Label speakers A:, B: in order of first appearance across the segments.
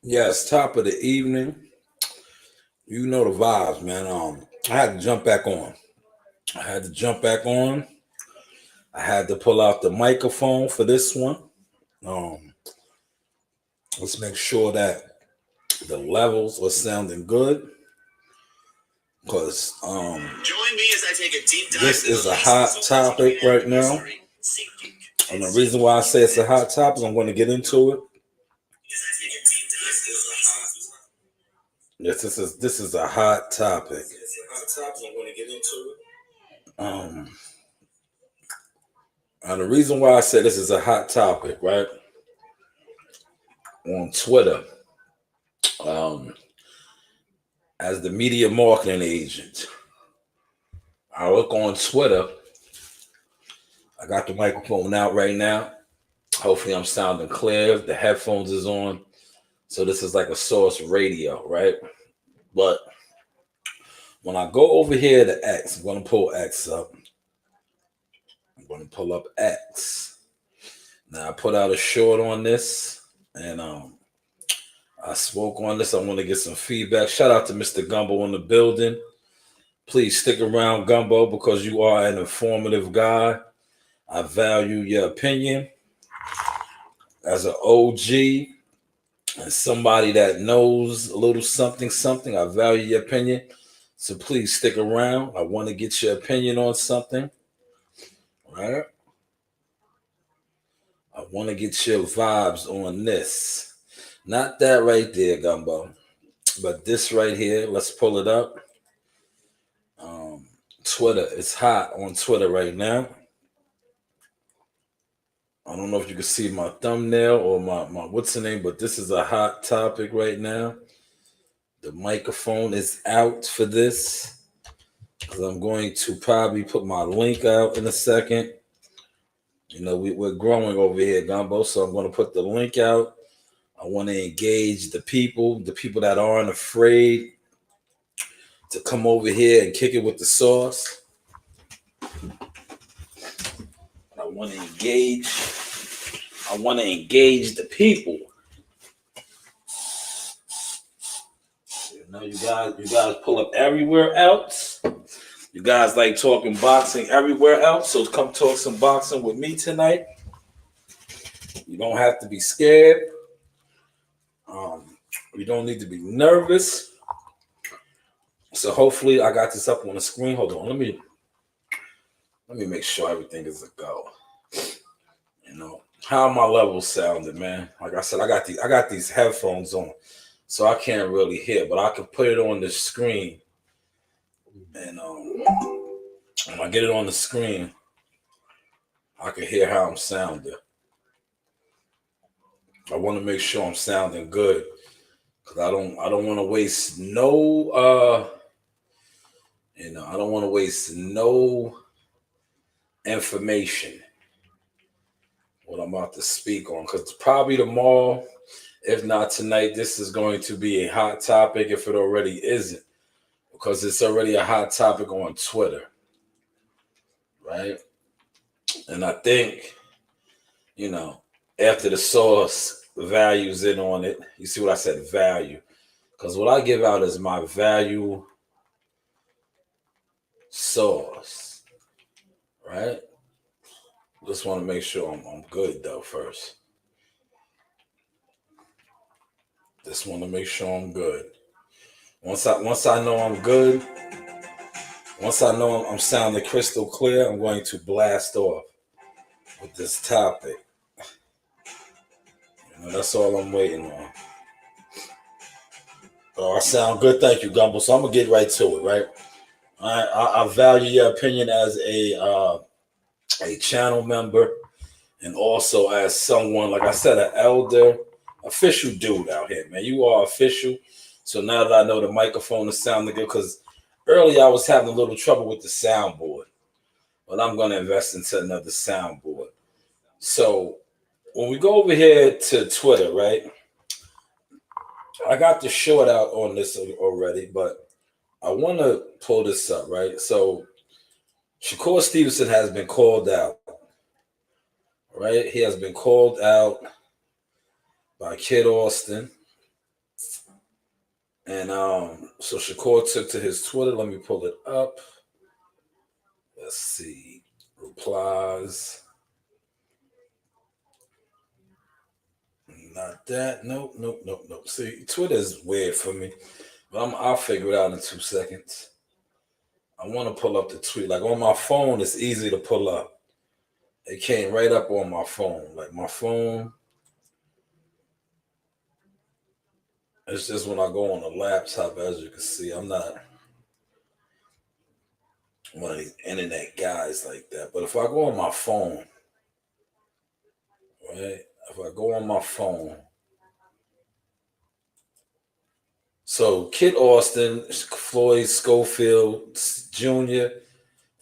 A: Yes, top of the evening. You know the vibes, man. I had to jump back on. I had to jump back on. I had to pull out the microphone for this one. Um, let's make sure that the levels are sounding good, because
B: Join me as I take a deep dive
A: this
B: into
A: is
B: the
A: a
B: latest
A: hot topic right now. And the reason why I say it's a hot topic, I'm going to get into it. Yes, this is a hot topic. Um, and the reason why I say this is a hot topic, right? On Twitter, um, as the media marketing agent, I look on Twitter. I got the microphone out right now. Hopefully, I'm sounding clear. The headphones is on, so this is like a source radio, right? But when I go over here to X, I'm going to pull X up. I'm going to pull up X. Now I put out a short on this, and I spoke on this. I want to get some feedback. Shout out to Mr. Gumbo in the building. Please stick around, Gumbo, because you are an informative guy. I value your opinion as an OG and somebody that knows a little something, something. I value your opinion. So please stick around. I want to get your opinion on something. All right. I want to get your vibes on this. Not that right there, Gumbo, but this right here. Let's pull it up. Um, Twitter. It's hot on Twitter right now. I don't know if you can see my thumbnail or my what's the name, but this is a hot topic right now. The microphone is out for this because I'm going to probably put my link out in a second. You know, we're growing over here, Gumbo, so I'm going to put the link out. I want to engage the people that aren't afraid to come over here and kick it with the sauce. I want to engage. I want to engage the people. You know, you guys pull up everywhere else. You guys like talking boxing everywhere else, so come talk some boxing with me tonight. You don't have to be scared. Um, you don't need to be nervous. So hopefully I got this up on the screen. Hold on, let me make sure everything is a go. You know, how my levels sounding, man. Like I said, I got these headphones on, so I can't really hear, but I can put it on the screen, and when I get it on the screen, I can hear how I'm sounding. I want to make sure I'm sounding good, because I don't want to waste no I don't want to waste no information what I'm about to speak on, because probably tomorrow, if not tonight, this is going to be a hot topic if it already isn't, because it's already a hot topic on Twitter, right? And I think, you know, after the source values in on it, you see what I said, value, because what I give out is my value source, right? Just want to make sure I'm good though first. Just want to make sure I'm good. Once I know I'm good, once I know I'm sounding crystal clear, I'm going to blast off with this topic. You know, that's all I'm waiting on. Oh, I sound good, thank you, Gumbo. So I'm gonna get right to it, right? I value your opinion as a channel member, and also as someone, like I said, an elder, official dude out here, man. You are official. So now that I know the microphone is sounding good, because earlier I was having a little trouble with the soundboard, but I'm going to invest into another soundboard. So when we go over here to Twitter, right? I got the short out on this already, but I want to pull this up, right? So Shakur Stevenson has been called out, right? He has been called out by Kid Austin, And so Shakur took to his Twitter. Let me pull it up. Let's see. Replies. Not that. Nope, nope, nope, nope. See, Twitter is weird for me. But I'll figure it out in 2 seconds. I want to pull up the tweet. Like on my phone, it's easy to pull up. It came right up on my phone. Like my phone. It's just when I go on the laptop, as you can see, I'm not one of these internet guys like that. But if I go on my phone, right? If I go on my phone, so Kid Austin, Floyd Schofield Jr.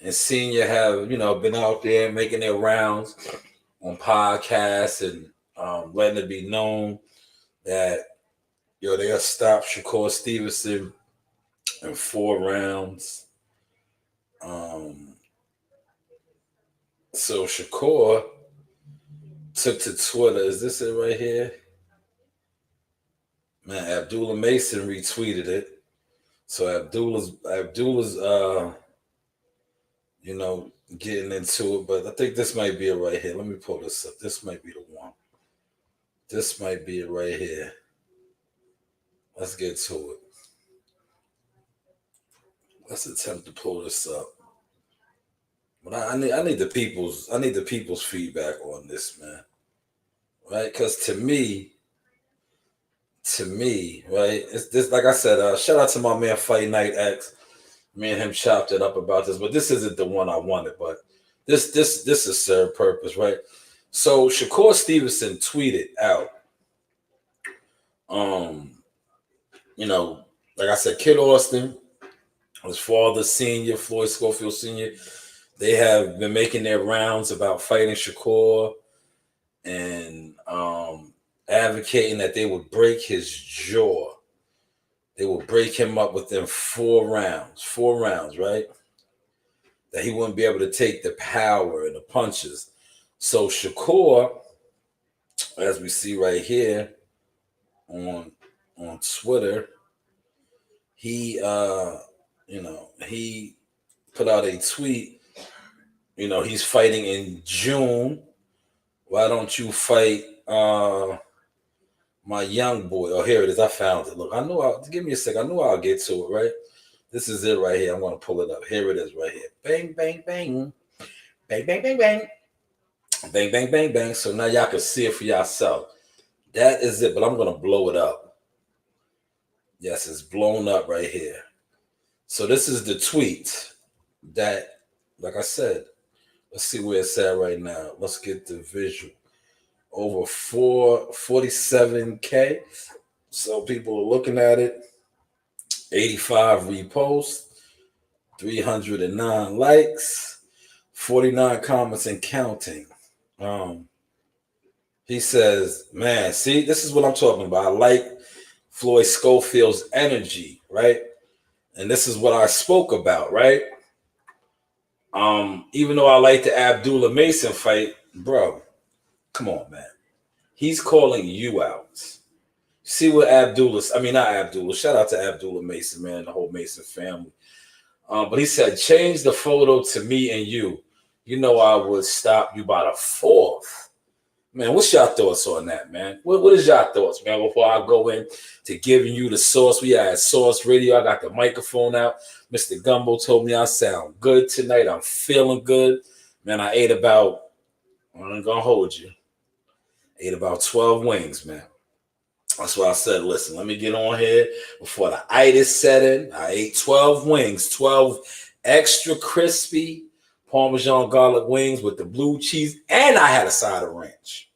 A: and Senior have been out there making their rounds on podcasts and letting it be known that they'll stop Shakur Stevenson in 4 rounds. So Shakur took to Twitter. Is this it right here? Man, Abdullah Mason retweeted it. So Abdullah's getting into it, but I think this might be it right here. Let me pull this up. This might be the one. This might be it right here. Let's get to it. Let's attempt to pull this up. But I need the people's feedback on this, man. Right? Because to me, right, it's this, like I said, shout out to my man Fight Night X. Me and him chopped it up about this, but this isn't the one I wanted, but this is served purpose, right? So Shakur Stevenson tweeted out, like I said, Kid Austin, his father, Senior, Floyd Schofield Sr., they have been making their rounds about fighting Shakur and advocating that they would break his jaw. They would break him up within 4 rounds. 4 rounds, right? That he wouldn't be able to take the power and the punches. So Shakur, as we see right here on Twitter, he he put out a tweet. He's fighting in June. Why don't you fight my young boy? Oh, here it is. I found it. Look, give me a sec. I knew I'll get to it, right? This is it right here. I'm going to pull it up. Here it is right here. Bang, bang, bang. Bang, bang, bang, bang. Bang, bang, bang, bang. So now y'all can see it for yourself. That is it, but I'm going to blow it up. Yes, it's blown up right here. So this is the tweet that, like I said, let's see where it's at right now. Let's get the visual. Over 47K. So people are looking at it. 85 reposts, 309 likes, 49 comments and counting. He says, man, see, this is what I'm talking about. I like Floyd Schofield's energy, right? And this is what I spoke about, right? Even though I like the Abdullah Mason fight, bro, come on, man. He's calling you out. See what not Abdullah. Shout out to Abdullah Mason, man, the whole Mason family. But he said, change the photo to me and you. I would stop you by the 4th. Man, what's your thoughts on that, man? What is your thoughts, man? Before I go in to giving you the source, we had Source Radio. I got the microphone out. Mr. Gumbo told me I sound good tonight. I'm feeling good. Man, I ate about, I'm going to hold you. Ate about 12 wings, man. That's why I said, listen, let me get on here before the itis set in. I ate 12 wings, 12 extra crispy Parmesan garlic wings with the blue cheese, and I had a side of ranch.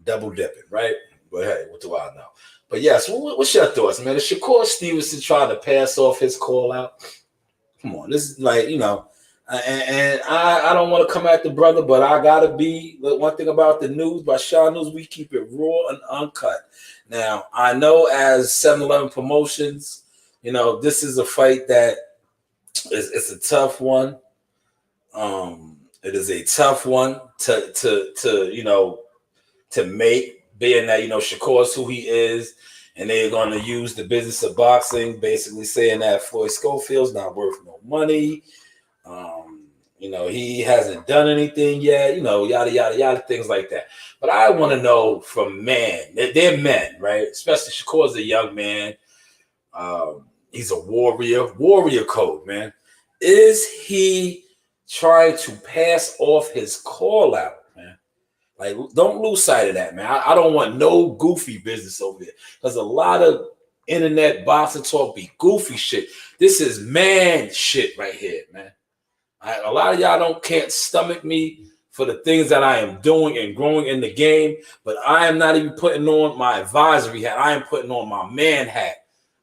A: Double dipping, right? But hey, what do I know? But yes, what's your thoughts, man? Is Shakur Stevenson trying to pass off his call out? Come on, this is like, and I don't want to come at the brother, but I gotta be one thing about the news by Shanewz, we keep it raw and uncut. Now, I know as 7-Eleven Promotions, this is a fight that it's a tough one. It is a tough one to make, being that Shakur's who he is. and they're going to use the business of boxing, basically saying that Floyd Schofield's not worth no money. He hasn't done anything yet, yada, yada, yada, things like that. But I want to know from they're men, right? Especially Shakur's a young man. He's a warrior code, man. Is he trying to pass off his call out, man? Like, don't lose sight of that, man. I don't want no goofy business over here. Because a lot of internet boxing talk be goofy shit. This is man shit right here, man. A lot of y'all can't stomach me for the things that I am doing and growing in the game, but I am not even putting on my advisory hat. I am putting on my man hat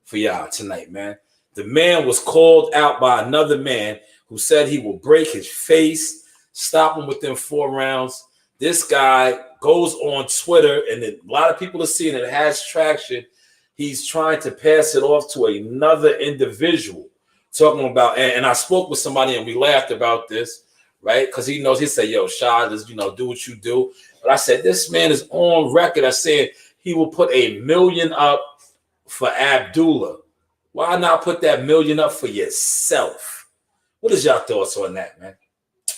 A: for y'all tonight, man. The man was called out by another man who said he will break his face, stop him within 4 rounds. This guy goes on Twitter, and a lot of people are seeing it. It has traction. He's trying to pass it off to another individual. Talking about, and I spoke with somebody and we laughed about this, right? Because he knows, he said, yo, Shah, just, do what you do. But I said, this man is on record as saying he will put $1 million up for Abdullah. Why not put that $1 million up for yourself? What is y'all thoughts on that, man?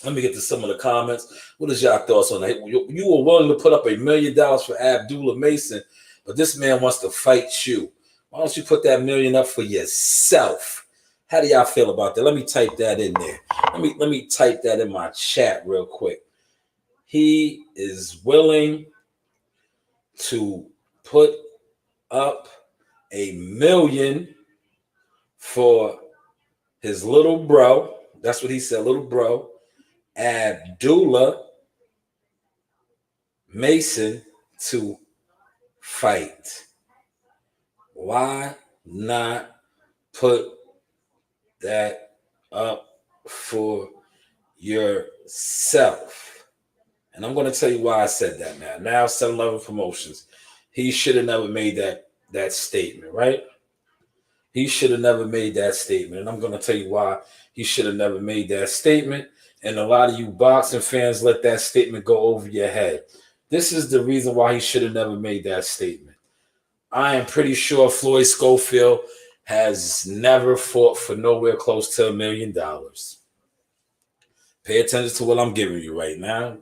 A: Let me get to some of the comments. What is y'all thoughts on that? You were willing to put up $1 million for Abdullah Mason, but this man wants to fight you. Why don't you put that $1 million up for yourself? How do y'all feel about that? Let me type that in there. Let me type that in my chat real quick. He is willing to put up $1 million for his little bro. That's what he said, little bro, Abdullah Mason, to fight. Why not put that up for yourself? And I'm going to tell you why I said that now. Now 7-Eleven Promotions. He should have never made that statement, right? He should have never made that statement. And I'm going to tell you why he should have never made that statement. And a lot of you boxing fans let that statement go over your head. This is the reason why he should have never made that statement. I am pretty sure Floyd Schofield has never fought for nowhere close to $1 million. Pay attention to what I'm giving you right now.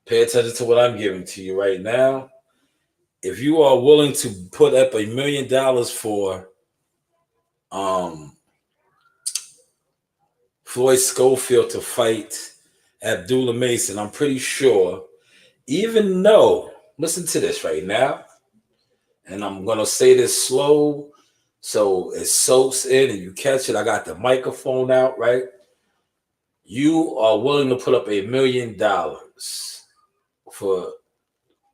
A: Pay attention to what I'm giving to you right now. If you are willing to put up $1 million for Floyd Schofield to fight Abdullah Mason, I'm pretty sure, even though, listen to this right now, and I'm going to say this slow so it soaks in and you catch it. I got the microphone out, right? You are willing to put up $1 million for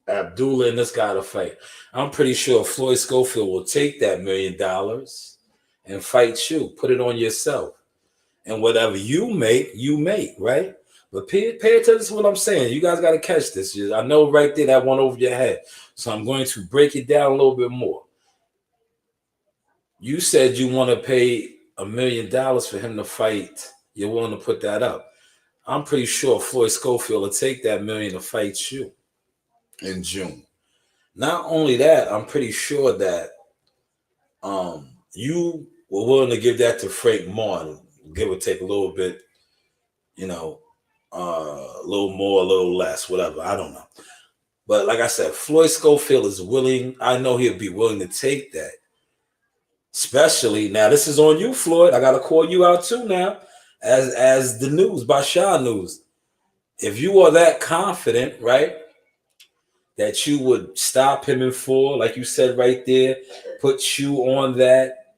A: Abdullah and this guy to fight. I'm pretty sure Floyd Schofield will take that $1 million and fight you. Put it on yourself. And whatever you make, right? But pay attention to what I'm saying. You guys got to catch this. I know right there that went over your head. So I'm going to break it down a little bit more. You said you want to pay $1 million for him to fight. You're willing to put that up. I'm pretty sure Floyd Schofield will take that $1 million to fight you in June. Not only that, I'm pretty sure that you were willing to give that to Frank Martin, give or take a little bit, a little more, a little less, whatever. I don't know. But like I said, Floyd Schofield is willing. I know he'll be willing to take that. Especially now, this is on you, Floyd. I got to call you out too now, as the news by Shanewz. If you are that confident, right, that you would stop him in 4, like you said right there, put you on that,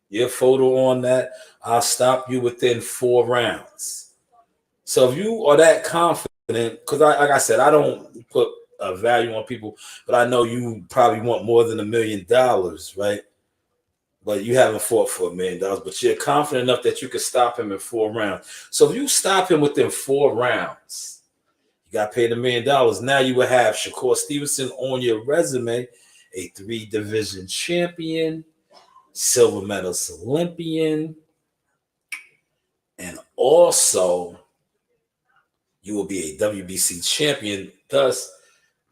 A: your photo on that, I'll stop you within 4 rounds. So if you are that confident, because like I said, I don't put a value on people, but I know you probably want more than $1 million, right? But you haven't fought for $1 million, but you're confident enough that you can stop him in 4 rounds. So if you stop him within 4 rounds, you got paid $1 million. Now you will have Shakur Stevenson on your resume, a 3-division champion, silver medalist Olympian, and also you will be a WBC champion. Thus,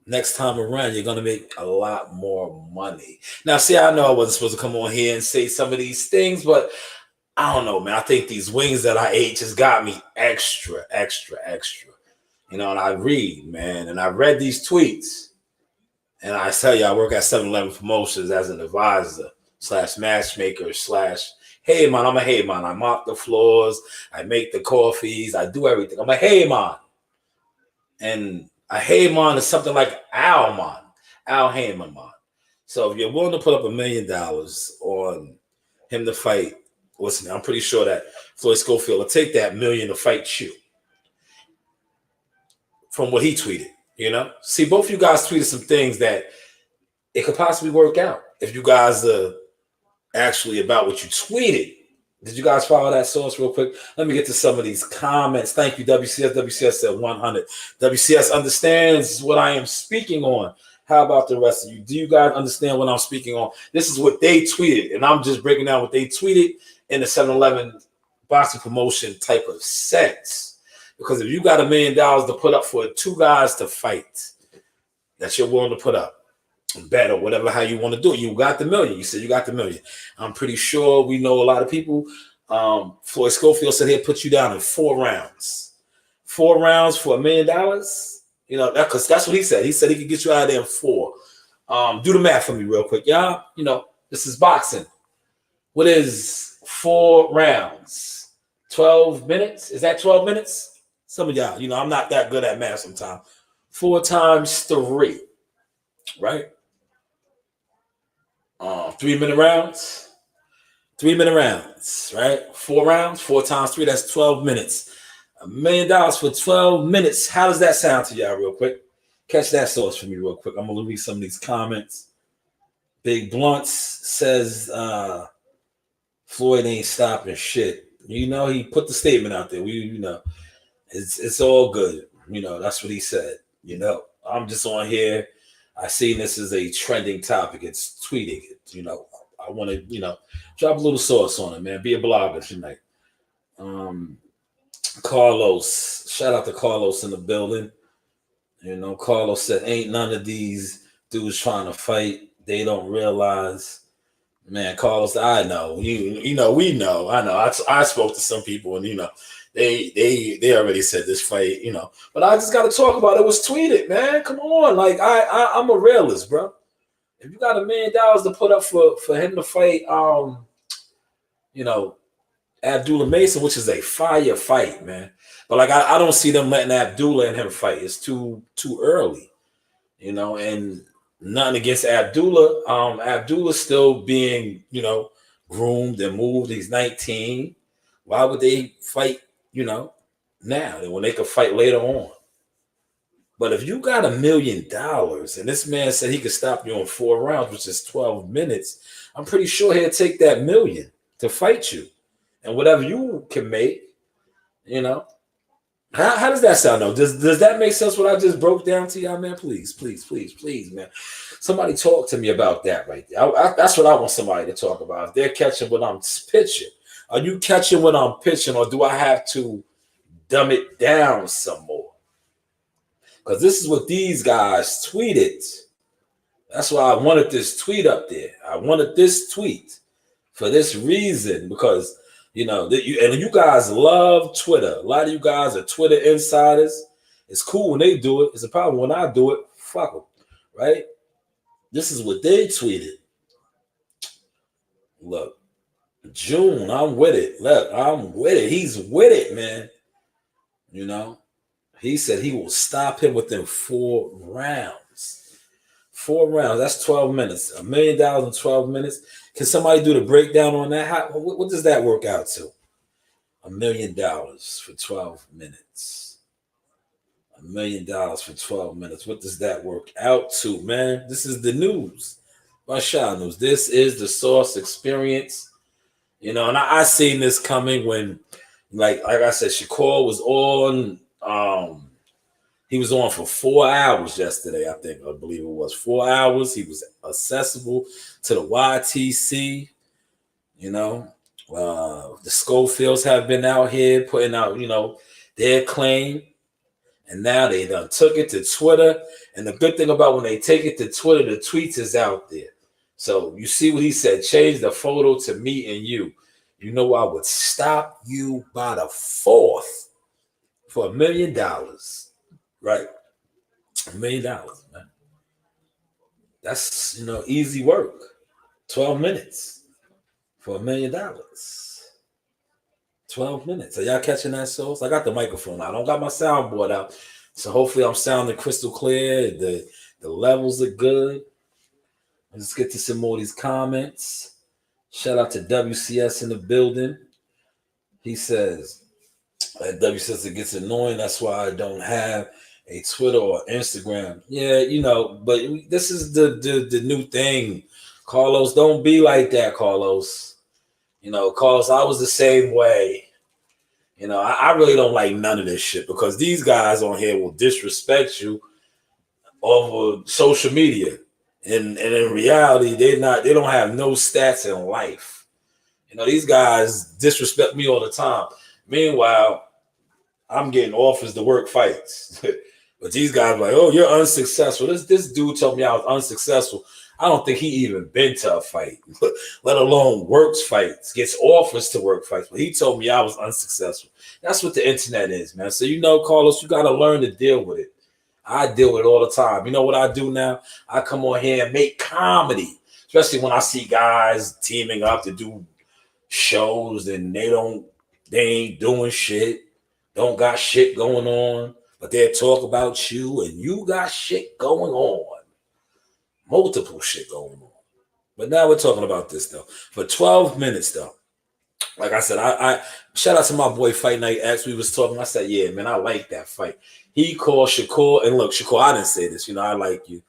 A: next time around, you're gonna make a lot more money. Now, see, I know I wasn't supposed to come on here and say some of these things, but I don't know, man. I think these wings that I ate just got me extra, extra, extra. And I read, man, and I read these tweets, and I tell you, I work at 7-Eleven Promotions as an advisor slash matchmaker slash hey man. I'm a hey man. I mop the floors, I make the coffees, I do everything. I'm a hey man. And a Heyman is something like Alman, Al Heyman. So if you're willing to put up $1 million on him to fight, listen, I'm pretty sure that Floyd Schofield will take that million to fight you. From what he tweeted, See, both you guys tweeted some things that it could possibly work out if you guys are actually about what you tweeted. Did you guys follow that source real quick? Let me get to some of these comments. Thank you, WCS. WCS said 100. WCS understands what I am speaking on. How about the rest of you? Do you guys understand what I'm speaking on? This is what they tweeted, and I'm just breaking down what they tweeted in the 7-Eleven boxing promotion type of sense. Because if you got $1 million to put up for two guys to fight that you're willing to put up, bet or whatever, how you want to do it. You got the million. You said you got the million. I'm pretty sure we know a lot of people. Floyd Schofield said he'll put you down in 4 rounds. 4 rounds for $1 million. Because that's what he said. He said he could get you out of there in 4. Do the math for me real quick, y'all. This is boxing. What is 4 rounds? 12 minutes? Is that 12 minutes? Some of y'all, I'm not that good at math sometimes. 4 times 3, right? 3-minute rounds. 3-minute rounds, right? 4 rounds, 4 times 3, that's 12 minutes. $1 million for 12 minutes. How does that sound to y'all real quick? Catch that source for me real quick. I'm going to read some of these comments. Big Blunts says Floyd ain't stopping shit. He put the statement out there. It's all good. That's what he said. I'm just on here. I seen this as a trending topic. It's tweeting it. I want to, drop a little sauce on it, man. Be a blogger tonight. Carlos, shout out to Carlos in the building. Carlos said, ain't none of these dudes trying to fight. They don't realize. Man, Carlos, I know. We know. I know. I spoke to some people, and they already said this fight, But I just got to talk about it. It was tweeted, man. Come on, like I'm a realist, bro. If you got $1 million to put up for him to fight, Abdullah Mason, which is a fire fight, man. But like I don't see them letting Abdullah and him fight. It's too early, and nothing against Abdullah. Abdullah's still being, groomed and moved. He's 19. Why would they fight, now when they could fight later on? But if you got $1 million and this man said he could stop you in 4 rounds, which is 12 minutes, I'm pretty sure he'll take that $1 million to fight you. And whatever you can make, How does that sound though? Does that make sense what I just broke down to y'all, man? Please, man. Somebody talk to me about that right there. That's what I want somebody to talk about. If they're catching what I'm pitching. Are you catching what I'm pitching, or do I have to dumb it down some more? Because this is what these guys tweeted. That's why I wanted this tweet up there. I wanted this tweet for this reason, because you guys love Twitter. A lot of you guys are Twitter insiders. It's cool when they do it. It's a problem when I do it. Fuck them, right? This is what they tweeted. Look, June, I'm with it. Look, I'm with it. He's with it, man. He said he will stop him within 4 rounds. 4 rounds. That's 12 minutes. $1 million in 12 minutes. Can somebody do the breakdown on that? What does that work out to? $1 million for 12 minutes. $1 million for 12 minutes. What does that work out to, man? This is the news by Shanewz. This is the Source Experience. And I seen this coming when, like I said, Shakur was on. He was on for 4 hours yesterday, I believe it was 4 hours. He was accessible to the YTC. The Schofields have been out here putting out, their claim. And now they done took it to Twitter. And the good thing about when they take it to Twitter, the tweets is out there. So you see what he said, change the photo to me and you. You know, I would stop you by the fourth for $1 million. Right? $1 million, man. That's, easy work. 12 minutes for $1 million. 12 minutes. Are y'all catching that, sauce? I got the microphone out. I don't got my soundboard out. So hopefully I'm sounding crystal clear. The levels are good. Let's get to some more of these comments. Shout out to WCS in the building. He says, at WCS, it gets annoying. That's why I don't have a Twitter or Instagram. Yeah, but this is the new thing. Carlos, don't be like that, Carlos. Carlos, I was the same way. I really don't like none of this shit because these guys on here will disrespect you over social media. And in reality, they don't have no stats in life. These guys disrespect me all the time. Meanwhile, I'm getting offers to work fights. But these guys are like, oh, you're unsuccessful. This dude told me I was unsuccessful. I don't think he even been to a fight, let alone works fights, gets offers to work fights. But he told me I was unsuccessful. That's what the internet is, man. So, Carlos, you got to learn to deal with it. I deal with it all the time. You know what I do now? I come on here and make comedy, especially when I see guys teaming up to do shows and they ain't doing shit, don't got shit going on, but they'll talk about you and you got shit going on. Multiple shit going on. But now we're talking about this, though. For 12 minutes, though, like I said, I shout out to my boy Fight Night X. We was talking. I said, yeah, man, I like that fight. He called Shakur, and look, Shakur, I didn't say this. I like you.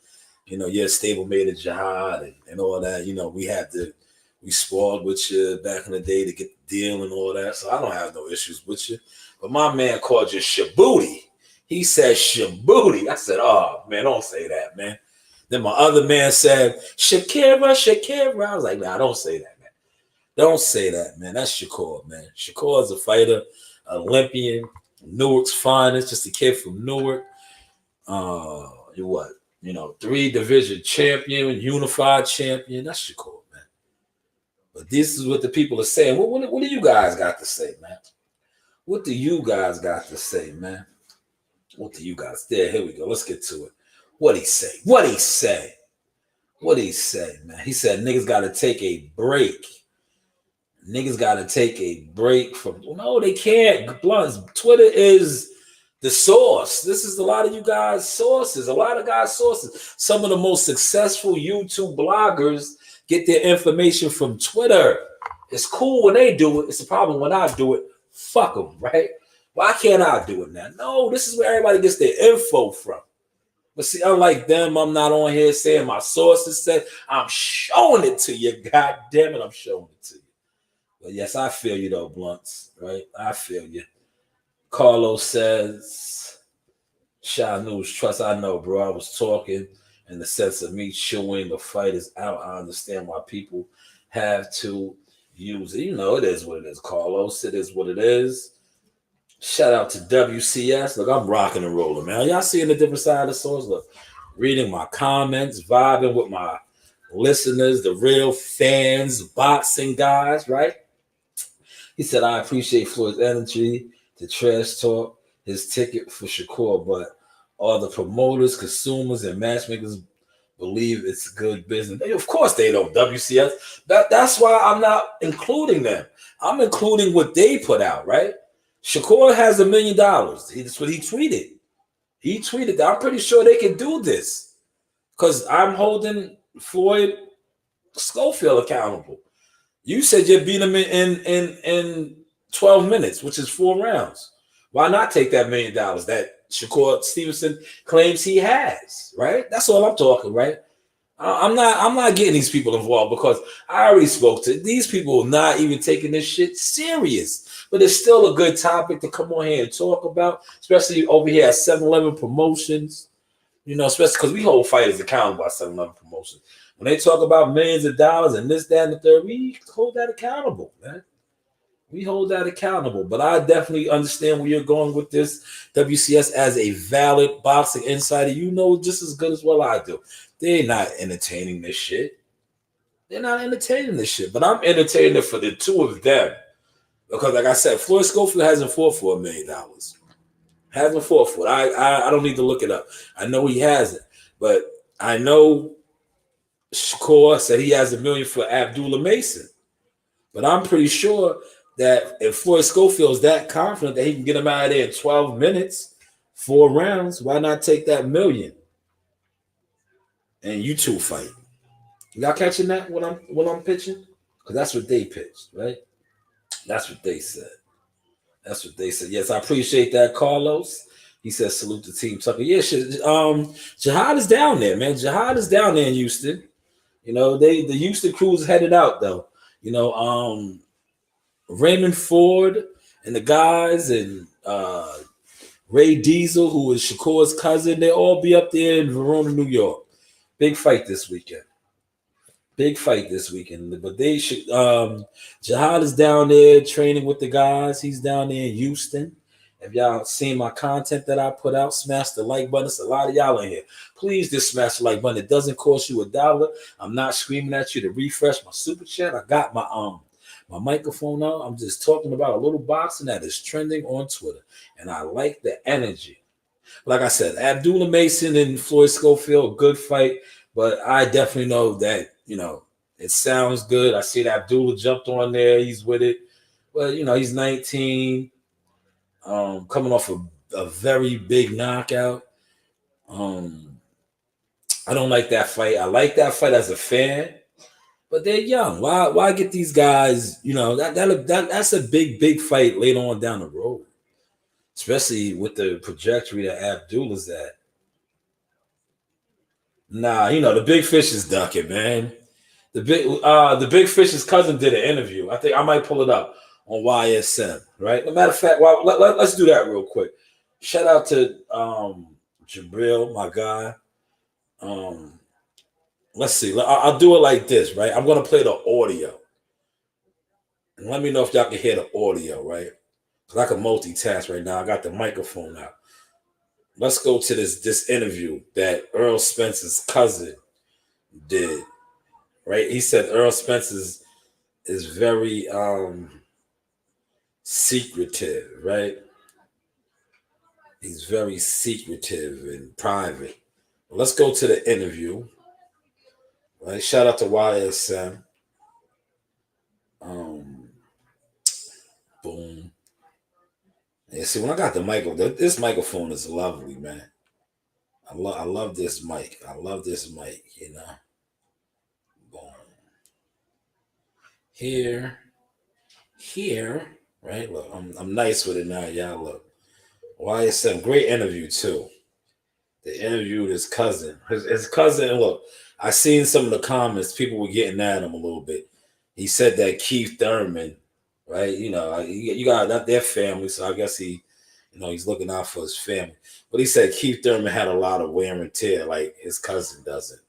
A: You're a stable-made of jihad and all that. We spoiled with you back in the day to get the deal and all that. So I don't have no issues with you. But my man called you Shabooty. He said Shabooty. I said, oh, man, don't say that, man. Then my other man said, Shakira. I was like, nah, don't say that, man. Don't say that, man. That's Shakur, man. Shakur is a fighter, Olympian, Newark's finest, just a kid from Newark. You what? 3-division champion, unified champion. That's Shakur, man. But this is what the people are saying. What do you guys got to say, man? What do you guys got to say, man? What do you guys? There, here we go. Let's get to it. What'd he say? What'd he say, man? He said niggas got to take a break. Niggas got to take a break from... No, they can't. Blunts, Twitter is the source. This is a lot of you guys' sources. A lot of guys' sources. Some of the most successful YouTube bloggers get their information from Twitter. It's cool when they do it. It's a problem when I do it. Fuck them, right? Why can't I do it now? No, this is where everybody gets their info from. But see, unlike them, I'm not on here saying my sources said. I'm showing it to you. God damn it, I'm showing it to you. But yes, I feel you though, Blunts, right? I feel you. Carlos says, Shanewz, trust, I know, bro. I was talking in the sense of me chewing the fight is out. I understand why people have to use it. It is what it is, Carlos. It is what it is. Shout out to WCS. Look, I'm rocking and rolling, man. Y'all seeing the different side of the source? Look, reading my comments, vibing with my listeners, the real fans, boxing guys, right? He said, I appreciate Floyd's energy to trash talk his ticket for Shakur, but all the promoters, consumers, and matchmakers believe it's good business. Of course they don't, WCS. That's why I'm not including them. I'm including what they put out, right? Shakur has $1 million. That's what he tweeted. He tweeted that. I'm pretty sure they can do this because I'm holding Floyd Schofield accountable. You said you beat him in 12 minutes, which is 4 rounds. Why not take that $1 million that Shakur Stevenson claims he has, right? That's all I'm talking, right? I'm not getting these people involved because I already spoke to these people not even taking this shit serious. But it's still a good topic to come on here and talk about, especially over here at 7-Eleven Promotions. Especially because we hold fighters accountable by 7-Eleven Promotions. When they talk about millions of dollars and this, that, and the third, we hold that accountable, man. We hold that accountable. But I definitely understand where you're going with this. WCS as a valid boxing insider, you know just as good as well I do. They're not entertaining this shit. They're not entertaining this shit. But I'm entertaining it for the two of them. Because like I said, Floyd Schofield hasn't fought for $1 million. Hasn't fought for it. I don't need to look it up. I know he hasn't. But I know Shakur said he has $1 million for Abdullah Mason. But I'm pretty sure that if Floyd Schofield's that confident that he can get him out of there in 12 minutes, 4 rounds, why not take that $1 million and you two fight? Y'all catching that what I'm pitching? Because that's what they pitched, right? That's what they said. That's what they said. Yes, I appreciate that, Carlos. He says salute to Team Tucker. Yeah, Jihad is down there, man. Jihad is down there in Houston. You know, the Houston crew's headed out though. You know, Raymond Ford and the guys and Ray Diesel, who is Shakur's cousin, they all be up there in Verona, New York. Big fight this weekend. Big fight this weekend. But they should Jihad is down there training with the guys. He's down there in Houston. If y'all seen my content that I put out, smash the like button. It's a lot of y'all in here. Please just smash the like button. It doesn't cost you $1. I'm not screaming at you to refresh my super chat. I got my microphone out. I'm just talking about a little boxing that is trending on Twitter. And I like the energy. Like I said, Abdullah Mason and Floyd Schofield, good fight. But I definitely know that, you know, it sounds good. I see that Abdullah jumped on there. He's with it. But, you know, he's 19, coming off a very big knockout. I don't like that fight. I like that fight as a fan. But they're young. Why get these guys? You know that's a big fight later on down the road, especially with the trajectory that Abdullah's at. Nah, you know the big fish is ducking, man. The big fish's cousin did an interview. I think I might pull it up on YSM. Right. As a matter of fact, let's do that real quick. Shout out to Jabril, my guy. Let's see. I'll do it like this, right? I'm gonna play the audio, and let me know if y'all can hear the audio, right? Because I can multitask right now. I got the microphone out. Let's go to this interview that Earl Spence's cousin did, right? He said Earl Spence is very secretive, right? He's very secretive and private. Let's go to the interview. Right? Shout out to YSM. Boom. Yeah, see, when I got the microphone, this microphone is lovely, man. I love this mic. I love this mic, you know. Boom. Here, right? Look, I'm nice with it now, y'all. Look. YSM, great interview too. They interviewed his cousin. His cousin, look, I seen some of the comments. People were getting at him a little bit. He said that Keith Thurman, right? You know, you got not their family, so I guess he, you know, he's looking out for his family. But he said Keith Thurman had a lot of wear and tear, like his cousin doesn't.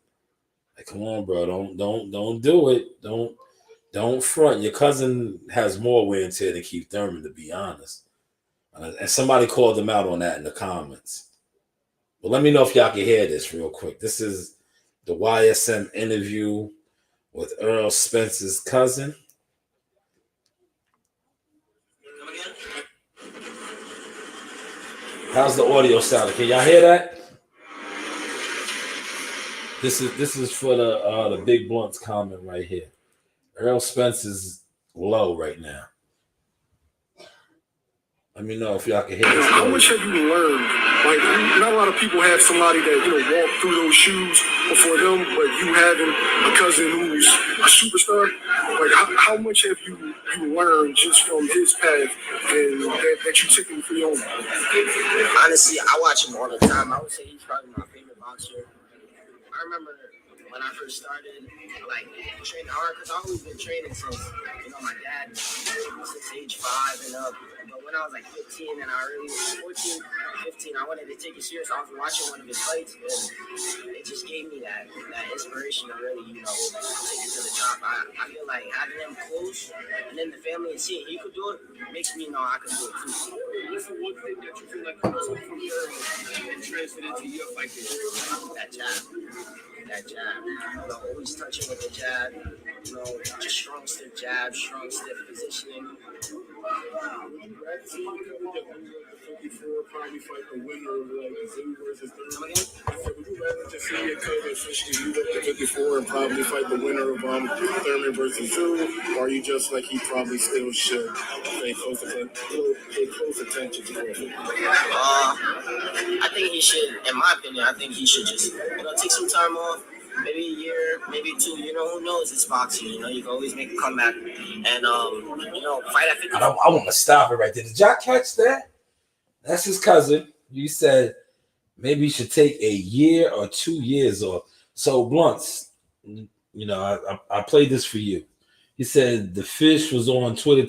A: Like, come on, bro, don't do it. Don't front. Your cousin has more wear and tear than Keith Thurman, to be honest. And somebody called him out on that in the comments. But let me know if y'all can hear this real quick. This is the YSM interview with Earl Spence's cousin. How's the audio sounding? Can y'all hear that? This is for the Big Blunts comment right here. Earl Spence is low right now. Let me know if y'all can hear this.
C: How much have you learned? Like, not a lot of people have somebody that, you know, walk through those shoes before them, but you having a cousin who's a superstar. Like, how much have you learned just from his path and that you took him for your own?
D: Honestly, I watch him all the time. I would say he's probably my favorite boxer. I remember when I first started, like, training hard, because I've always been training since, you know, my dad, since age 5 and up. But when I was like 15 and I really was 14, 15, I wanted to take it serious. I was watching one of his fights, and it just gave me that inspiration to really, take it to the top. I feel like having him close and then the family and seeing he could do it makes me know I can do it too.
C: What's the one thing that you feel like you took from Earl and transferred into your fight game?
D: That jab. Always touching with the jab. Just strong, stiff jab, strong, stiff positioning.
C: Would you rather see you cover the under 54, probably fight the winner of like Zoo versus Thurman? Would you rather just see you cover officially you up to 54 and probably fight the winner of Thurman versus Zoo? Or are you just like he probably still should pay close attention to it?
D: I think he should, in my opinion, just, take some time off. Maybe a year, maybe two. Who knows? It's boxing. You can always make a comeback. And, fight at 50.
A: I want to stop it right there. Did y'all catch that? That's his cousin. You said maybe he should take a year or 2 years off. So, Blunts, I played this for you. He said the fish was on Twitter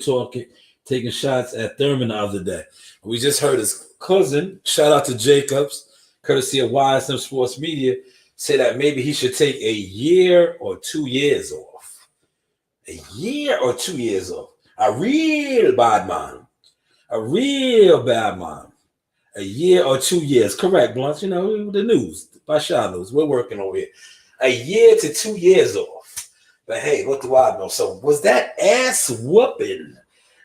A: taking shots at Thurman the other day. We just heard his cousin, shout out to Jacobs, courtesy of YSM Sports Media, say that maybe he should take a year or 2 years off. A year or 2 years off. A real bad man. A year or 2 years. Correct, Blunts. The news. By Shanewz. We're working over here. A year to 2 years off. But hey, what do I know? So was that ass whooping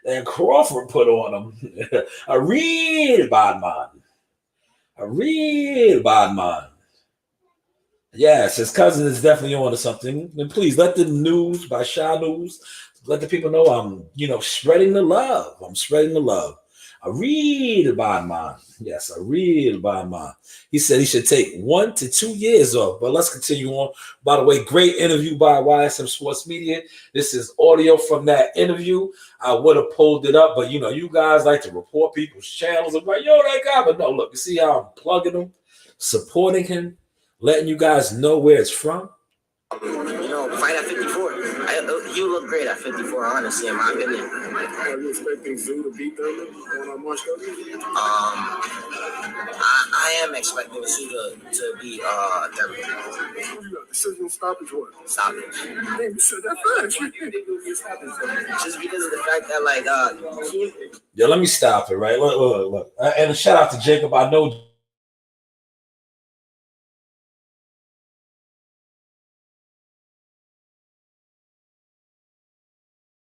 A: that Crawford put on him a real bad man? Yes, his cousin is definitely on to something. And please let the news by Shanewz, let the people know I'm, spreading the love. I'm spreading the love. A real bad man. Yes, a real bad man. He said he should take 1 to 2 years off. But let's continue on. By the way, great interview by YSM Sports Media. This is audio from that interview. I would have pulled it up, but you guys like to report people's channels. I'm like, that guy. But no, look, you see how I'm plugging him, supporting him, letting you guys know where it's from.
D: Fight at 54. You look great at 54, honestly, in my opinion.
C: Are you expecting Zoo to beat Thurman on March 30th?
D: I am expecting Zoo to beat Thurman.
C: Decision stoppage what?
D: Stoppage.
C: Man, you said that fast.
D: Just because of the fact that,
A: Yo, let me stop it, right? Look. And a shout out to Jacob. I know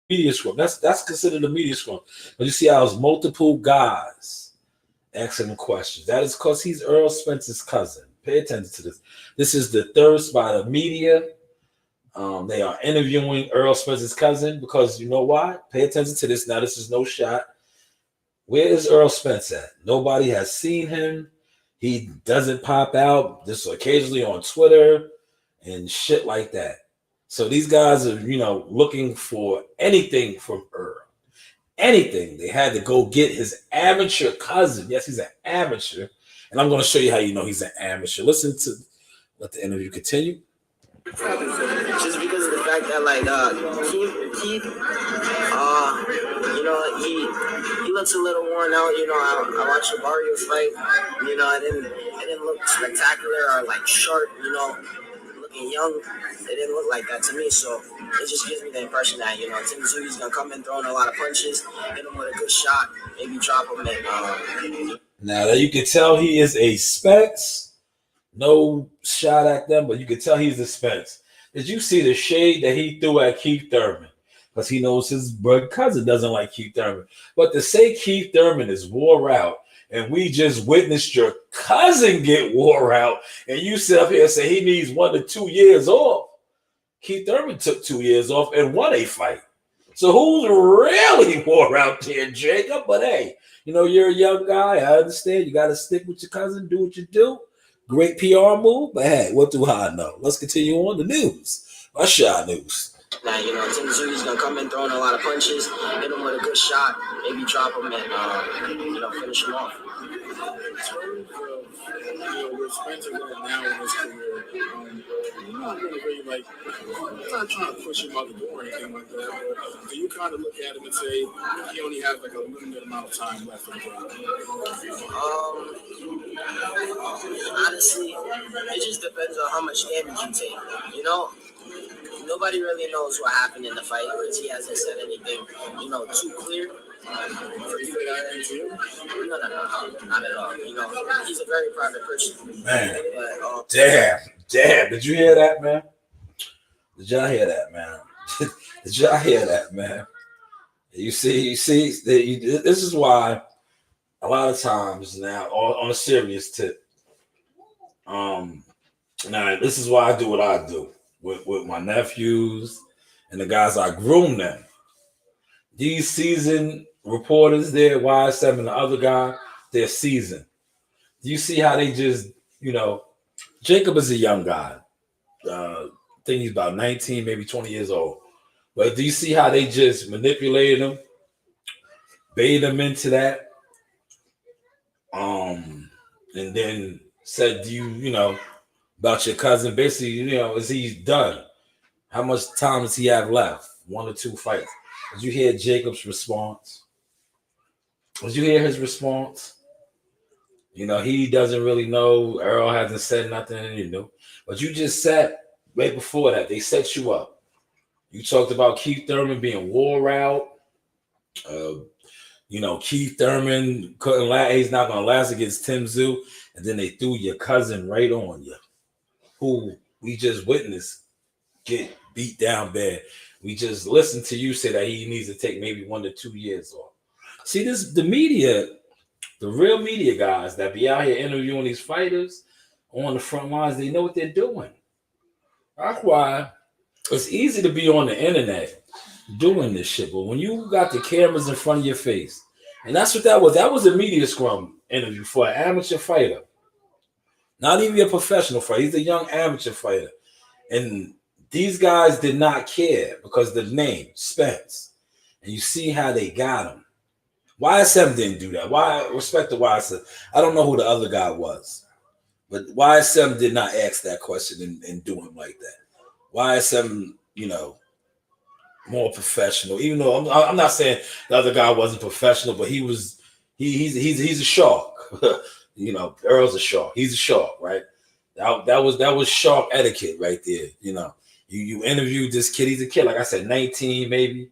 A: media scrum. That's considered a media scrum. But you see how there's multiple guys asking him questions. That is because he's Earl Spencer's cousin. Pay attention to this. This is the thirst by the media. They are interviewing Earl Spencer's cousin because you know why? Pay attention to this. Now, this is no shot. Where is Earl Spence at? Nobody has seen him. He doesn't pop out just occasionally on Twitter and shit like that. So these guys are, looking for anything from Earl. Anything. They had to go get his amateur cousin. Yes, he's an amateur. And I'm going to show you how you know he's an amateur. Let the interview continue.
D: Just because of the fact that, he looks a little worn out. I watched the Barrios fight. It didn't look spectacular or, sharp, looking young. It didn't look like that to me, so it just gives me the impression that, Tim Tszyu going to come in throwing a lot of punches, hit him with a good shot, maybe drop him in.
A: Now, you can tell he is a Spence. No shot at them, but you can tell he's a Spence. Did you see the shade that he threw at Keith Thurman? Because he knows his brother cousin doesn't like Keith Thurman. But to say Keith Thurman is wore out, and we just witnessed your cousin get wore out, and you sit up here and say he needs 1 to 2 years off. Keith Thurman took 2 years off and won a fight. So who's really wore out there, Jacob? But hey, you're a young guy. I understand. You got to stick with your cousin, do what you do. Great PR move. But hey, what do I know? Let's continue on the news. My Shanewz.
D: Now, Tim Tszyu going to come in throwing a lot of punches, hit him with a good shot, maybe drop him and, finish him off.
C: terms of where Spencer's at now in his career, you're not really like, I'm not trying to push him out the door or anything like that, but do you kind of look at him and say he only has like a limited amount of time left in the game?
D: Honestly, it just depends on how much damage you take. Nobody really knows what happened in the fight because he hasn't said anything, too clear.
C: Or you say anything to you?
D: No, not at all. He's a very private person.
A: Man,
D: but,
A: damn. Did you hear that, man? Did y'all hear that, man? Did y'all hear that, man? You see, this is why a lot of times now, on a serious tip, now this is why I do what I do with my nephews and the guys I groom them. These seasoned reporters, they're YSM and the other guy, they're seasoned. Do you see how they just, Jacob is a young guy. I think he's about 19, maybe 20 years old. But do you see how they just manipulated him, bait him into that, and then said, do you, about your cousin, basically, is he done? How much time does he have left? 1 or 2 fights. Did you hear Jacob's response? Did you hear his response? He doesn't really know. Earl hasn't said nothing, But you just said right before that, they set you up. You talked about Keith Thurman being wore out. Keith Thurman couldn't last. He's not going to last against Tim Tszyu. And then they threw your cousin right on you, who we just witnessed get beat down bad. We just listened to you say that he needs to take maybe 1 to 2 years off. See, the media, the real media guys that be out here interviewing these fighters on the front lines, they know what they're doing. That's why it's easy to be on the internet doing this shit. But when you got the cameras in front of your face, and that's what that was. That was a media scrum interview for an amateur fighter. Not even a professional fighter. He's a young amateur fighter. And these guys did not care because the name, Spence. And you see how they got him. YSM didn't do that. Why respect to YSM? I don't know who the other guy was. But YSM did not ask that question and do him like that. YSM, more professional. Even though I'm not saying the other guy wasn't professional, but he's a shark. Earl's a shark. He's a shark, right? That was shark etiquette right there. You interviewed this kid. He's a kid, like I said, 19 maybe,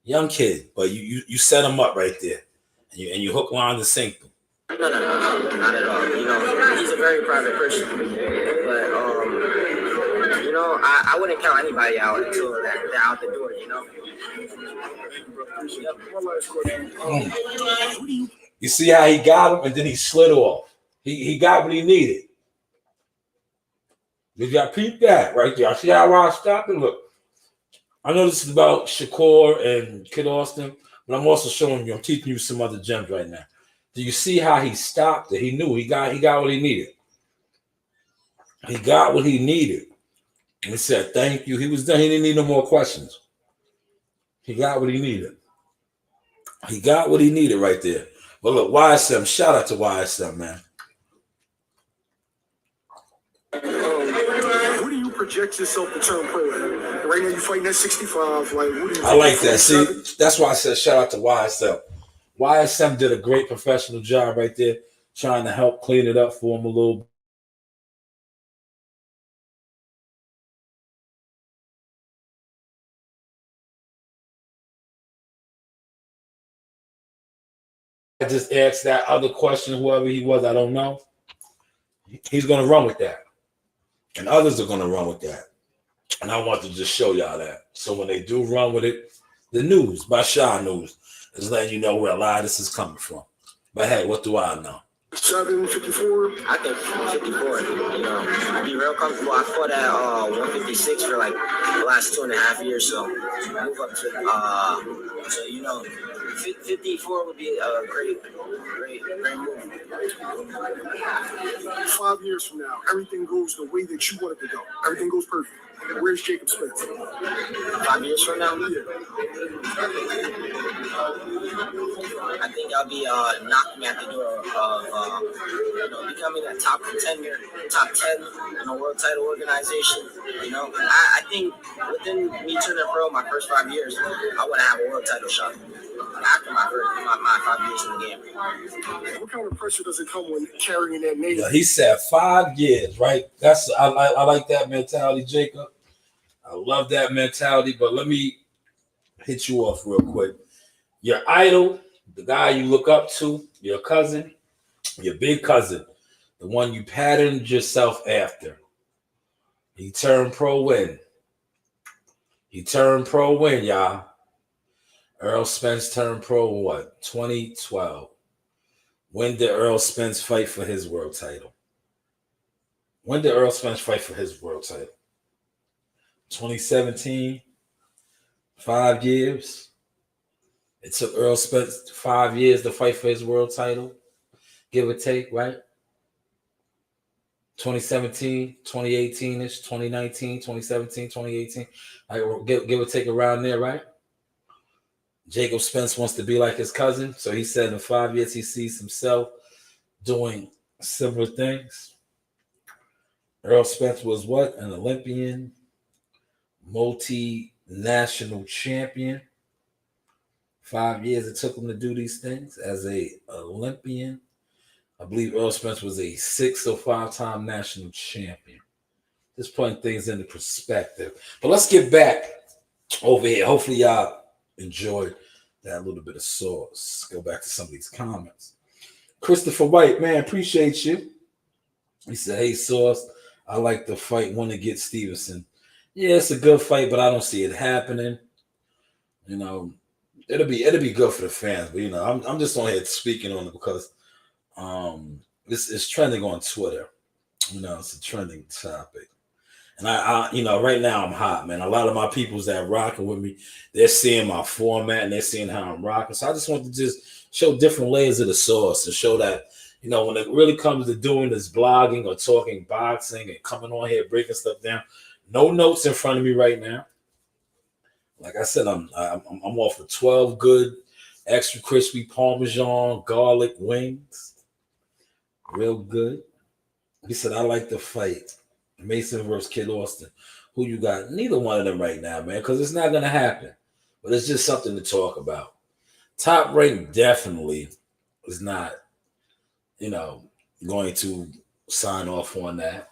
A: young kid, but you set him up right there, and you hook, line, and sink him.
D: No, not at all. He's a very private person, but I wouldn't count anybody out until they're out the door.
C: One last question.
A: You see how he got him, and then he slid off. He got what he needed. Did y'all peep that right there? I see how I stopped and look. I know this is about Shakur and Kid Austin, but I'm also showing you, I'm teaching you some other gems right now. Do you see how he stopped it? He knew he got what he needed. He got what he needed. And he said, thank you. He was done. He didn't need no more questions. He got what he needed. He got what he needed right there. But look, YSM, shout out to YSM, man.
C: Who do you project yourself to turn pro at? Right now you're fighting at 65. Like, what do you
A: I like that. See, that's why I said shout out to YSM. YSM did a great professional job right there, trying to help clean it up for him a little bit. I just asked that other question, whoever he was, I don't know. He's going to run with that. And others are going to run with that. And I want to just show y'all that. So when they do run with it, the news, by Shanewz, is letting you know where a lot of this is coming from. But hey, what do I know?
C: 754?
D: I think 54. I'd be real comfortable. I fought at 156 for like the last 2.5 years, so move up to 54 would be a great Great movie.
C: 5 years from now, everything goes the way that you want it to go. Everything goes perfect. Where's Jacob Spence?
D: 5 years from now,
C: Yeah.
D: I think I'll be knocking at the door of becoming a top contender, top 10 in a world title organization. I think within me turning pro my first 5 years, I want to have a world title shot after my 5 years in the game.
C: What kind of pressure does it come when carrying that name?
A: Yeah, he said 5 years, right? I like that mentality, Jacob. I love that mentality, but let me hit you off real quick. Your idol, the guy you look up to, your cousin, your big cousin, the one you patterned yourself after. He turned pro when? Y'all. Earl Spence turned pro what? 2012. When did Earl Spence fight for his world title? 2017. 5 years. It took Earl Spence 5 years to fight for his world title, give or take, right? 2017, 2018-ish, 2019, 2017, 2018. Like, give or take around there, right? Jacob Spence wants to be like his cousin. So he said in 5 years he sees himself doing similar things. Earl Spence was what? An Olympian, multinational champion. 5 years it took him to do these things as a Olympian. I believe Earl Spence was a 6 or 5-time national champion. Just putting things into perspective. But let's get back over here. Hopefully y'all enjoyed that little bit of sauce. Go back to some of these comments. Christopher White, man, appreciate you. He said, hey, Sauce, I like the fight when to get Stevenson. Yeah, it's a good fight, but I don't see it happening. It'll be good for the fans, but I'm just on here speaking on it because it's trending on Twitter. It's a trending topic. And I right now I'm hot, man. A lot of my peoples that rocking with me, they're seeing my format and they're seeing how I'm rocking. So I just want to just show different layers of the sauce and show that, when it really comes to doing this blogging or talking boxing and coming on here, breaking stuff down, no notes in front of me right now. Like I said, I'm off of 12 good, extra crispy Parmesan garlic wings. Real good. He said, I like the fight. Mason versus Kid Austin. Who you got? Neither one of them right now, man, because it's not going to happen. But it's just something to talk about. Top Rank definitely is not, going to sign off on that.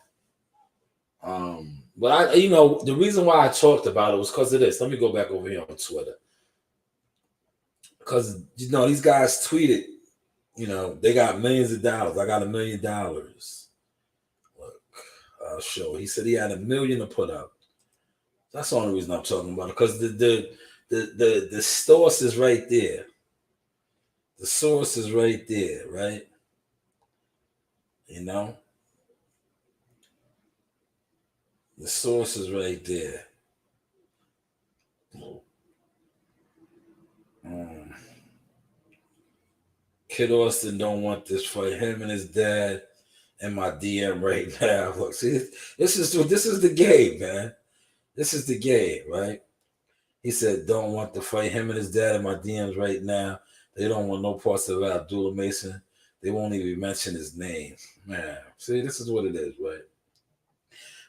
A: But the reason why I talked about it was because of this. Let me go back over here on Twitter. Because, these guys tweeted, they got millions of dollars. I got $1 million. Look, I'll show. He said he had $1 million to put up. That's the only reason I'm talking about it. Because the source is right there. The source is right there, right? The source is right there. Kid Austin don't want this fight. Him and his dad in my DM right now. Look, see, this is the game, man. This is the game, right? He said, don't want to fight. Him and his dad in my DMs right now. They don't want no parts of Abdullah Mason. They won't even mention his name. Man, see, this is what it is, right?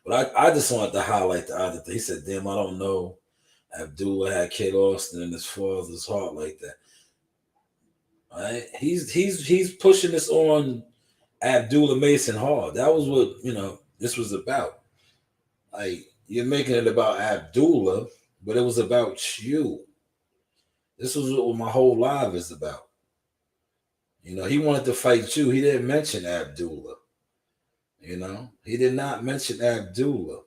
A: But I just wanted to highlight the other thing. He said, damn, I don't know. Abdullah had Kid Austin in his father's heart like that. Right? He's pushing this on Abdullah Mason hard. That was what, this was about. Like, you're making it about Abdullah, but it was about you. This was what my whole life is about. He wanted to fight you. He didn't mention Abdullah. He did not mention Abdullah.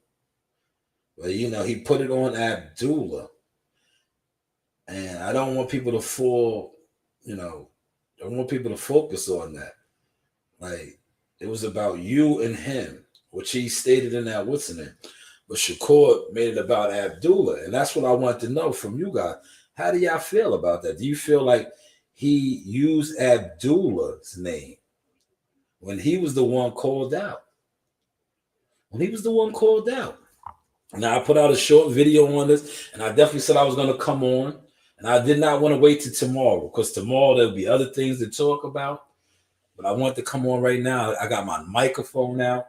A: But, he put it on Abdullah. And I don't want people to fall, I don't want people to focus on that. Like, it was about you and him, which he stated in that what's in it. But Shakur made it about Abdullah. And that's what I want to know from you guys. How do y'all feel about that? Do you feel like he used Abdullah's name when he was the one called out. Now, I put out a short video on this, and I definitely said I was going to come on, and I did not want to wait till tomorrow, because tomorrow there'll be other things to talk about, but I want to come on right now. I got my microphone out.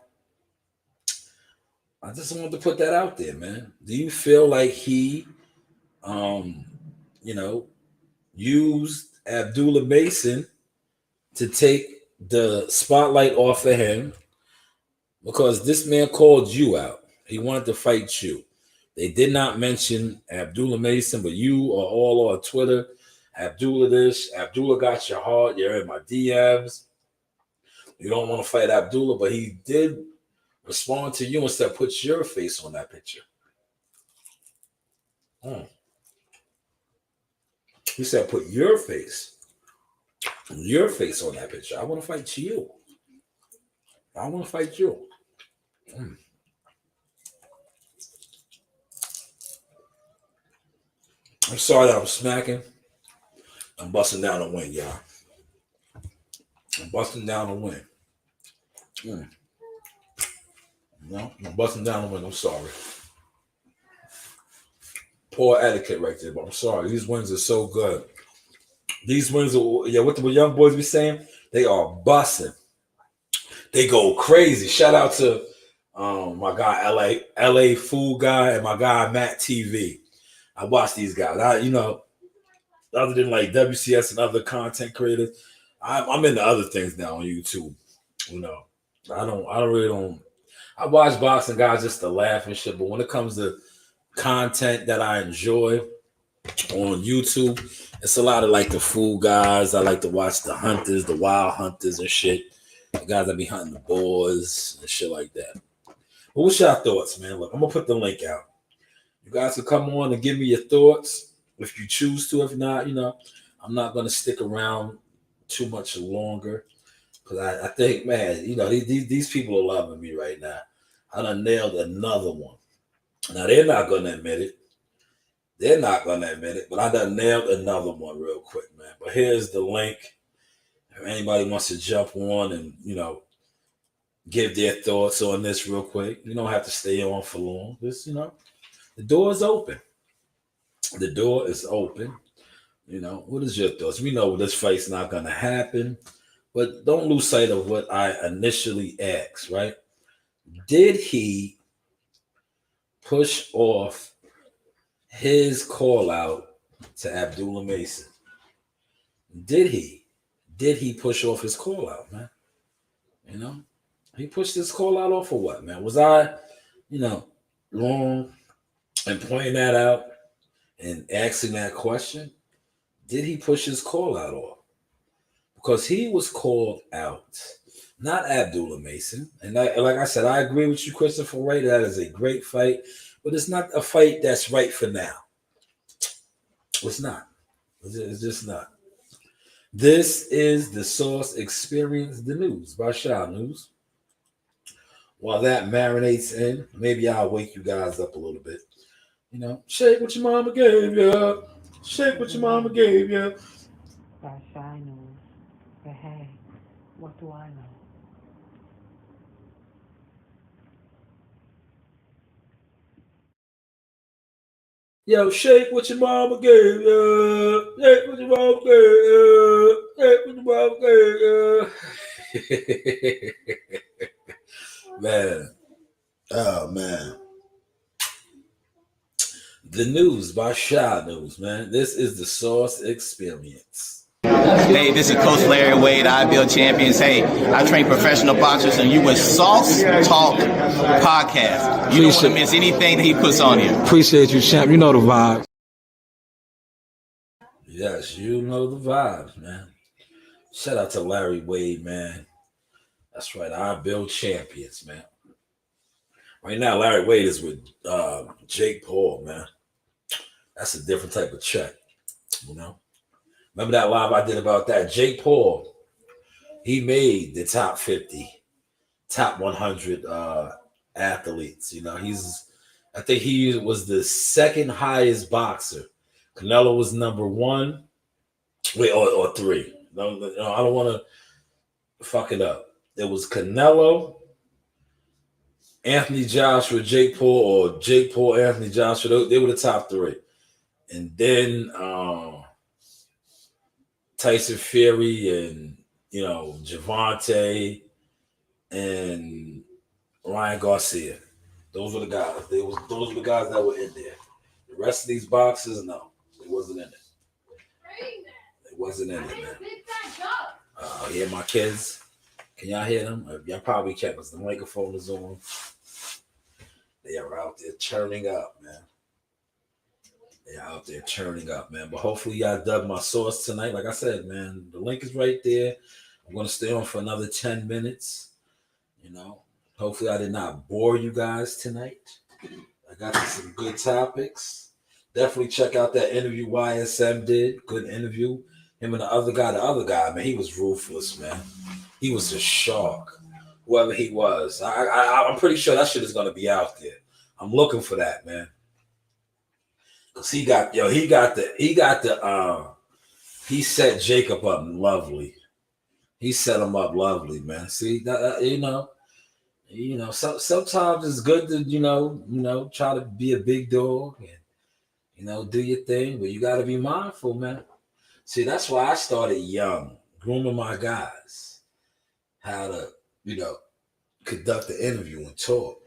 A: I just wanted to put that out there, man. Do you feel like he, used Abdullah Mason to take the spotlight off of him? Because this man called you out. He wanted to fight you. They did not mention Abdullah Mason, but you are all on Twitter. Abdullah this, Abdullah got your heart. You're in my DMs. You don't want to fight Abdullah, but he did respond to you and said, put your face on that picture. He said, put your face on that picture. I want to fight you. I want to fight you. I'm sorry that I'm smacking. I'm busting down the wing, y'all. I'm busting down the wing. No, I'm busting down the wing. I'm sorry. Poor etiquette right there, but I'm sorry. These wings are so good. These wings are, what the young boys be saying? They are busting. They go crazy. Shout out to my guy, LA Food Guy, and my guy, Matt TV. I watch these guys. Other than like WCS and other content creators, I'm into other things now on YouTube. I watch boxing guys just to laugh and shit, but when it comes to content that I enjoy on YouTube, it's a lot of like the food guys. I like to watch the hunters, the wild hunters and shit. The guys that be hunting the boars and shit like that. But what's your thoughts, man? Look, I'm gonna put the link out. You guys can come on and give me your thoughts if you choose to. If not, I'm not gonna stick around too much longer, because I think, man, these people are loving me right now. I done nailed another one. Now they're not gonna admit it. But I done nailed another one real quick, man. But here's the link. If anybody wants to jump on and give their thoughts on this real quick, you don't have to stay on for long. Just the door is open. The door is open. What is your thoughts? We know this fight's not gonna happen, but don't lose sight of what I initially asked, right? Did he push off his call out to Abdullah Mason? Did he push off his call out, man? He pushed his call out off for what, man? Was I, wrong in pointing that out and asking that question? Did he push his call out off? Because he was called out, not Abdullah Mason. And like I said, I agree with you, Christopher Wray. That is a great fight, but it's not a fight that's right for now. It's not. It's just not. This is the Source Experience, the news by Shanewz. While that marinates in, maybe I'll wake you guys up a little bit. Shake what your mama gave you. Shake what your mama gave you.
E: By Shanewz. But hey, what do I know?
A: Yo, shake what your mama gave you. Shake what your mama gave you. Shake what your mama gave you. Man. Oh, man. The news by Shanewz, man. This is the Source Experience.
F: Hey, this is Coach Larry Wade, IBL Champions. Hey, I train professional boxers, and you with Sauce Talk Podcast. You don't want to miss anything that he puts on here.
G: Appreciate you, champ. You know the vibes.
A: Yes, you know the vibes, man. Shout out to Larry Wade, man. That's right, IBL Champions, man. Right now, Larry Wade is with Jake Paul, man. That's a different type of check, Remember that live I did about that? Jake Paul, he made the top 50, top 100 athletes. I think he was the second highest boxer. Canelo was number one. Wait, or three. No, I don't want to fuck it up. It was Canelo, Anthony Joshua, Jake Paul, or Jake Paul, Anthony Joshua. They were the top three. And then Tyson Fury and Javante and Ryan Garcia. Those were the guys. Those were the guys that were in there. The rest of these boxes, no, it wasn't in it. It wasn't in it, man. Hear my kids? Can y'all hear them? Y'all probably can't because the microphone is on. They are out there churning up, man. They are out there churning up, man. But hopefully y'all dug my sauce tonight. Like I said, man, the link is right there. I'm going to stay on for another 10 minutes. Hopefully I did not bore you guys tonight. I got some good topics. Definitely check out that interview YSM did. Good interview. Him and the other guy, man, he was ruthless, man. He was a shark. Whoever he was. I'm pretty sure that shit is going to be out there. I'm looking for that, man. Cause he set Jacob up lovely. He set him up lovely, man. See that, sometimes it's good to, try to be a big dog and, do your thing, but you got to be mindful, man. See, that's why I started young, grooming my guys, how to, conduct the interview and talk,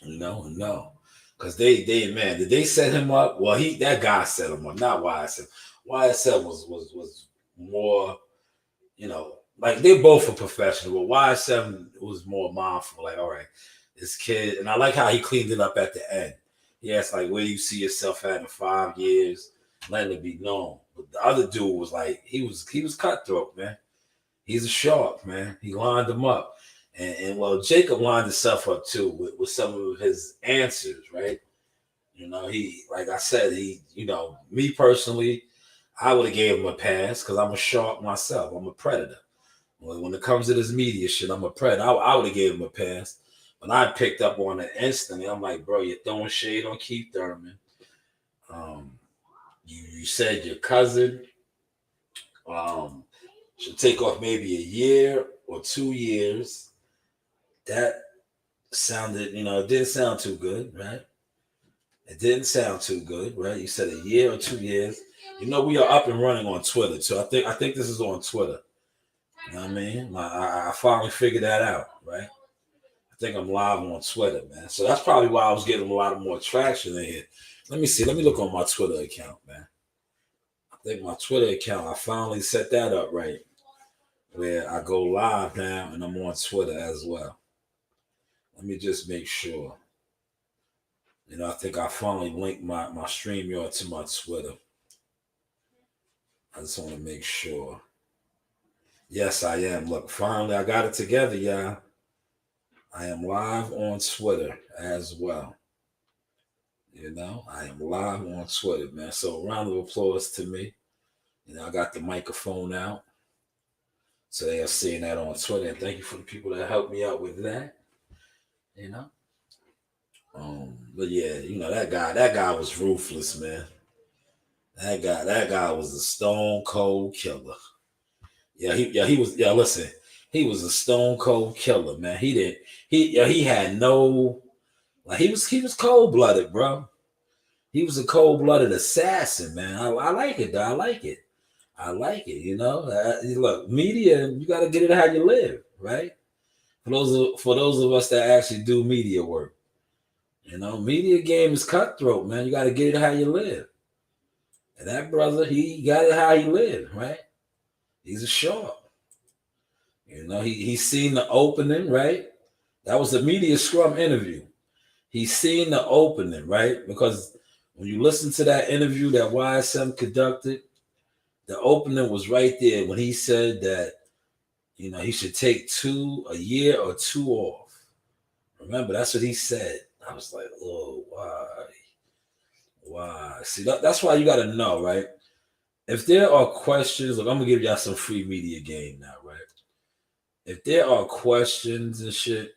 A: because they did they set him up? Well, that guy set him up, not YSM. YSM was more, like they both were professional, but YSM was more mindful. Like, all right, this kid, and I like how he cleaned it up at the end. He asked, like, where do you see yourself at in 5 years? Letting it be known. But the other dude was like, he was cutthroat, man. He's a shark, man. He lined him up. And well, Jacob lined himself up too with some of his answers, right? He, like I said, me personally, I would have gave him a pass because I'm a shark myself. I'm a predator. When it comes to this media shit, I'm a predator. I would have gave him a pass. But I picked up on it instantly. I'm like, bro, you're throwing shade on Keith Thurman. You said your cousin should take off maybe a year or 2 years. That sounded, it didn't sound too good, right? It didn't sound too good, right? You said a year or 2 years. We are up and running on Twitter, so I think this is on Twitter. You know what I mean? I finally figured that out, right? I think I'm live on Twitter, man. So that's probably why I was getting a lot of more traction in here. Let me see. Let me look on my Twitter account, man. I think my Twitter account, I finally set that up right, where I go live now and I'm on Twitter as well. Let me just make sure. I think I finally linked my StreamYard to my Twitter. I just want to make sure. Yes, I am. Look, finally, I got it together, y'all. I am live on Twitter as well. I am live on Twitter, man. So, a round of applause to me. I got the microphone out. So, they are seeing that on Twitter. And thank you for the people that helped me out with that. But yeah, that guy was ruthless, man. That guy was a stone cold killer. He was. Listen, he was a stone cold killer, man. He had no, like, he was cold blooded, bro. He was a cold blooded assassin, man. I like it, though. I like it. Look, media, you got to get it how you live, right? For those of us that actually do media work, media game is cutthroat, man. You got to get it how you live. And that brother, he got it how he lived, right? He's a shark. He's seen the opening, right? That was the media scrum interview. He's seen the opening, right? Because when you listen to that interview that YSM conducted, the opening was right there when he said that, he should take a year or 2 off. Remember, that's what he said. I was like, oh, why? See, that's why you got to know, right? If there are questions, look, I'm going to give y'all some free media game now, right? If there are questions and shit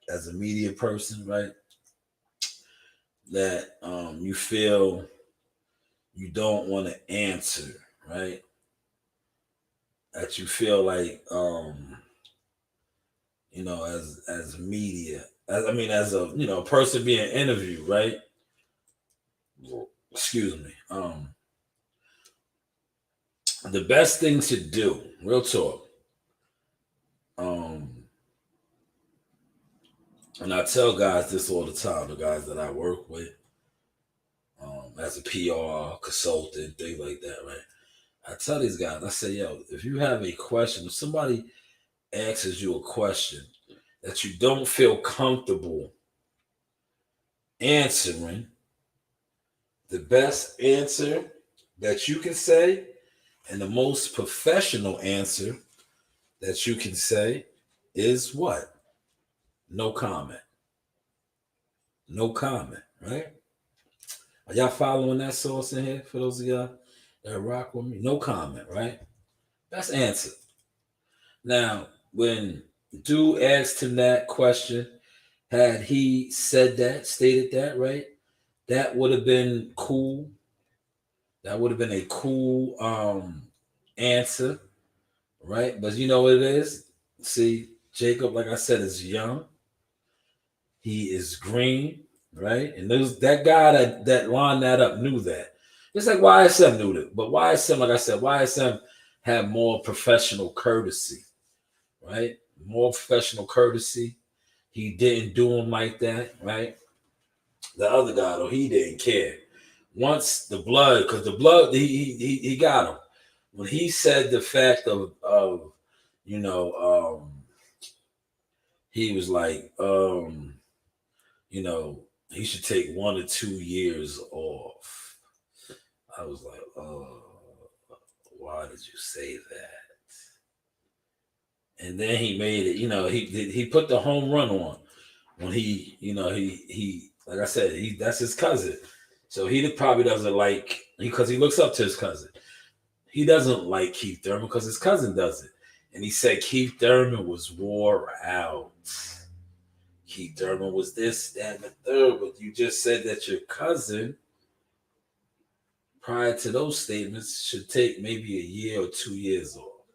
A: as a media person, right, that you feel you don't want to answer, right? That you feel like, as media, as a person being interviewed, right? Excuse me. The best thing to do, real talk. Um, and I tell guys this all the time, the guys that I work with, as a PR consultant, things like that, right? I tell these guys, I say, yo, if you have a question, if somebody asks you a question that you don't feel comfortable answering, the best answer that you can say and the most professional answer that you can say is what? No comment. No comment, right? Are y'all following that source in here for those of y'all that rock with me? No comment, right? That's answer. Now, when dude asked him that question, had he said that, stated that, right? That would have been cool. That would have been a cool answer, right? But you know what it is? See, Jacob, like I said, is young. He is green, right? And there's that guy that lined that up knew that. It's like YSM knew that. But YSM, like I said, YSM had more professional courtesy, right? More professional courtesy. He didn't do him like that, right? The other guy, though, he didn't care. Once the blood, because the blood, he got him. When he said the fact of you know, he was like, he should take 1 or 2 years off. I was like, oh, why did you say that? And then he made it, he put the home run on when he like I said, that's his cousin. So he probably doesn't like, because he looks up to his cousin. He doesn't like Keith Thurman because his cousin does it. And he said Keith Thurman was wore out. Keith Thurman was this, that, and the third. But you just said that your cousin, prior to those statements, should take maybe a year or 2 years off.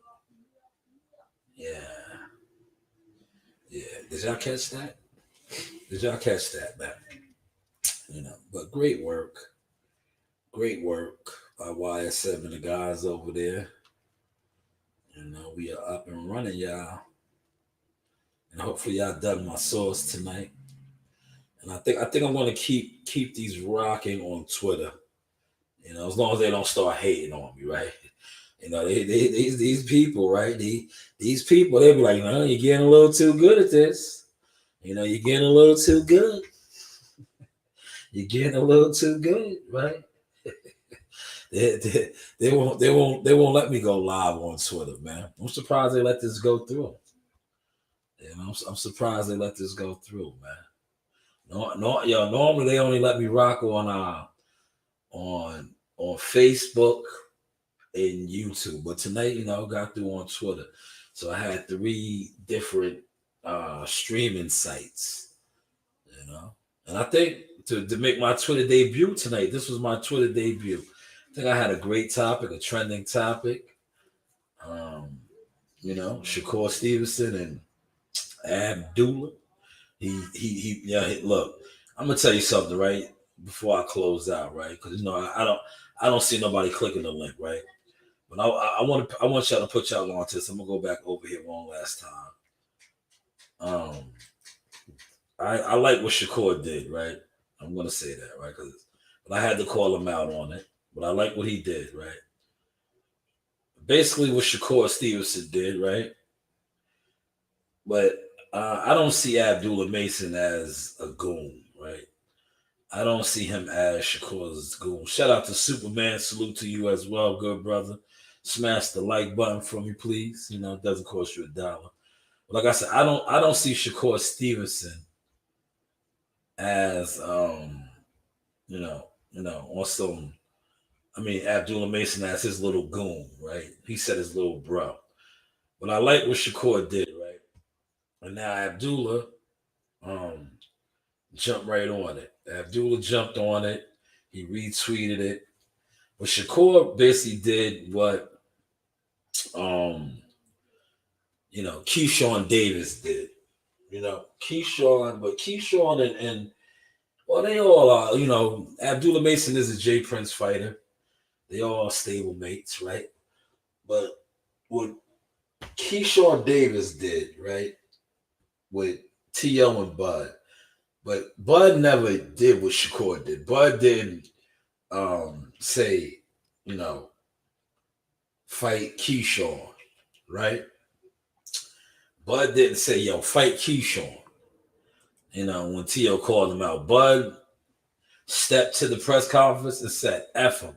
A: Yeah. Yeah. Did y'all catch that? Did y'all catch that, man? But great work. Great work by YS7 and the guys over there. We are up and running, y'all. And hopefully y'all done my sauce tonight. And I think I'm gonna keep these rocking on Twitter. As long as they don't start hating on me, right? These people, right? These people, they be like, no, you're getting a little too good at this. You're getting a little too good. You're getting a little too good, right? They won't let me go live on Twitter, man. I'm surprised they let this go through. I'm surprised they let this go through, man. Normally they only let me rock on Facebook and YouTube, but tonight, got through on Twitter. So I had 3 different streaming sites, and I think to make my Twitter debut tonight, this was my Twitter debut. I think I had a great topic, a trending topic. Shakur Stevenson and Abdullah. Look, I'm gonna tell you something, right? Before I close out, right? Because I don't see nobody clicking the link, right? But I want y'all to put y'all on to this. I'm gonna go back over here one last time. I like what Shakur did, right? I'm gonna say that, right? But I had to call him out on it. But I like what he did, right? Basically, what Shakur Stevenson did, right? But I don't see Abdullah Mason as a goon, right? I don't see him as Shakur's goon. Shout out to Superman. Salute to you as well, good brother. Smash the like button for me, please. It doesn't cost you $1. But like I said, I don't see Shakur Stevenson as on some. Abdullah Mason as his little goon, right? He said his little bro. But I like what Shakur did, right? And now Abdullah jumped right on it. Abdullah jumped on it. He retweeted it. Well, Shakur basically did what Keyshawn Davis did. Keyshawn and well, they all are. Abdullah Mason is a J Prince fighter. They all are stable mates, right? But what Keyshawn Davis did, right, with T.O. and Bud, but Bud never did what Shakur did. Bud didn't say, fight Keyshawn, right? Bud didn't say, yo, fight Keyshawn. When T.O. called him out, Bud stepped to the press conference and said, F him.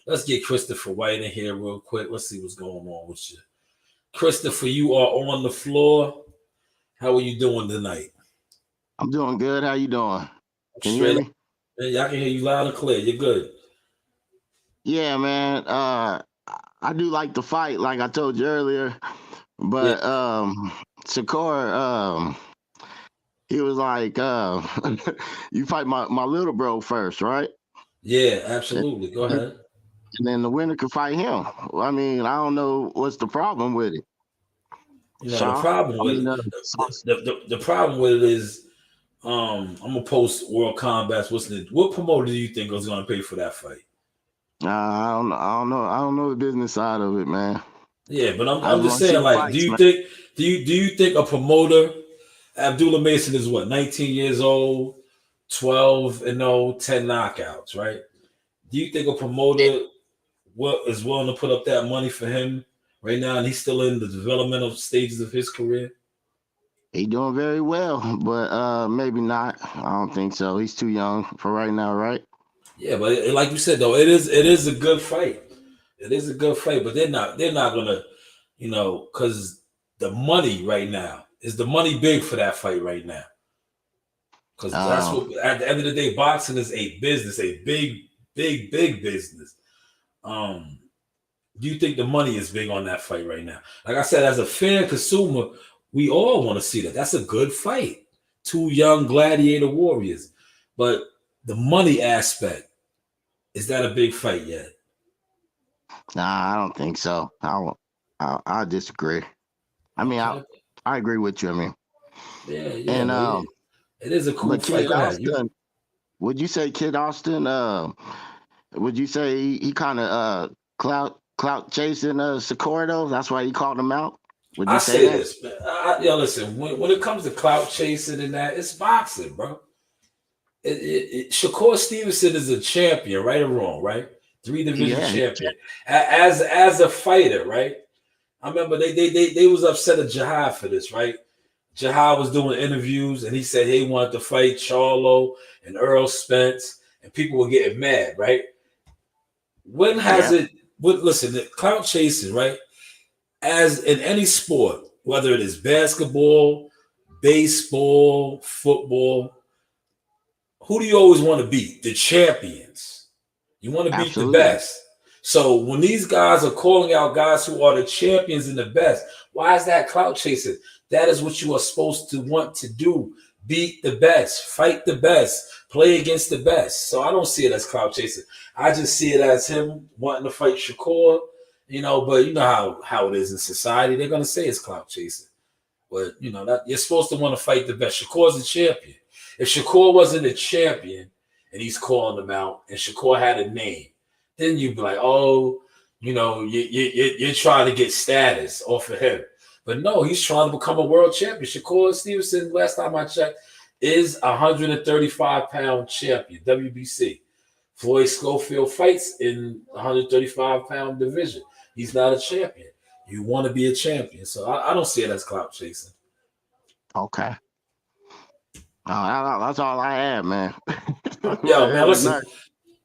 A: Let's get Christopher White in here real quick. Let's see what's going on with you. Christopher, you are on the floor. How are you doing tonight?
H: I'm doing good. How you doing? Can you
A: Straight
H: hear me?
A: Yeah, I can hear you loud and clear. You're good.
H: Yeah, man. I do like to fight, like I told you earlier. But Shakur, he was like, you fight my little bro first, right?
A: Yeah, absolutely. Go ahead.
H: And then the winner could fight him. I mean, I don't know what's the problem with it.
A: The problem with the problem with it is, I'm gonna post World Combat's. What promoter do you think is gonna pay for that fight?
H: I don't know. I don't know the business side of it, man.
A: Yeah, but I'm just saying, like, do you think a promoter, Abdullah Mason is what, 19 years old, 12-0, 10 knockouts, right? Do you think a promoter is willing to put up that money for him right now, and he's still in the developmental stages of his career?
H: He doing very well, but maybe not. I don't think so. He's too young for right now, right?
A: Yeah, but like you said though, it is a good fight. It is a good fight, but they're not gonna, because the money right now is the money big for that fight right now. Because that's what, at the end of the day, boxing is a business, a big business. Do you think the money is big on that fight right now? Like I said, as a fan consumer, we all want to see that. That's a good fight. Two young gladiator warriors. But the money aspect, is that a big fight yet?
H: Nah, I don't think so. I disagree. I mean,
A: Okay.
H: I agree with you. I mean,
A: Yeah.
H: And
A: it is a cool
H: but
A: fight.
H: Kid Austin, would you say Kid Austin? Would you say he kind of clout chasing Socorro? That's why he called him out. Would you say that?
A: This, man. Listen. When it comes to clout chasing and that, it's boxing, bro. Shakur Stevenson is a champion, right or wrong, right? 3 division champion. As a fighter, right? I remember they was upset at Jihad for this, right? Jihad was doing interviews and he said he wanted to fight Charlo and Earl Spence, and people were getting mad, right? When has it? Listen, the clout chasing, right? As in any sport, whether it is basketball, baseball, football, who do you always want to beat? The champions. You want to beat the best. So when these guys are calling out guys who are the champions and the best, why is that clout chasing? That is what you are supposed to want to do. Beat the best, fight the best, play against the best. So I don't see it as clout chasing. I just see it as him wanting to fight Shakur, but you know how it is in society. They're going to say it's clout chasing. But, that you're supposed to want to fight the best. Shakur's a champion. If Shakur wasn't a champion and he's calling them out and Shakur had a name, then you'd be like, oh, you're trying to get status off of him. But no, he's trying to become a world champion. Shakur Stevenson, last time I checked, is a 135-pound champion, WBC. Floyd Schofield fights in the 135-pound division. He's not a champion. You want to be a champion. So I don't see it as clout chasing.
H: Okay. That's all I have, man.
A: Yo, man, listen.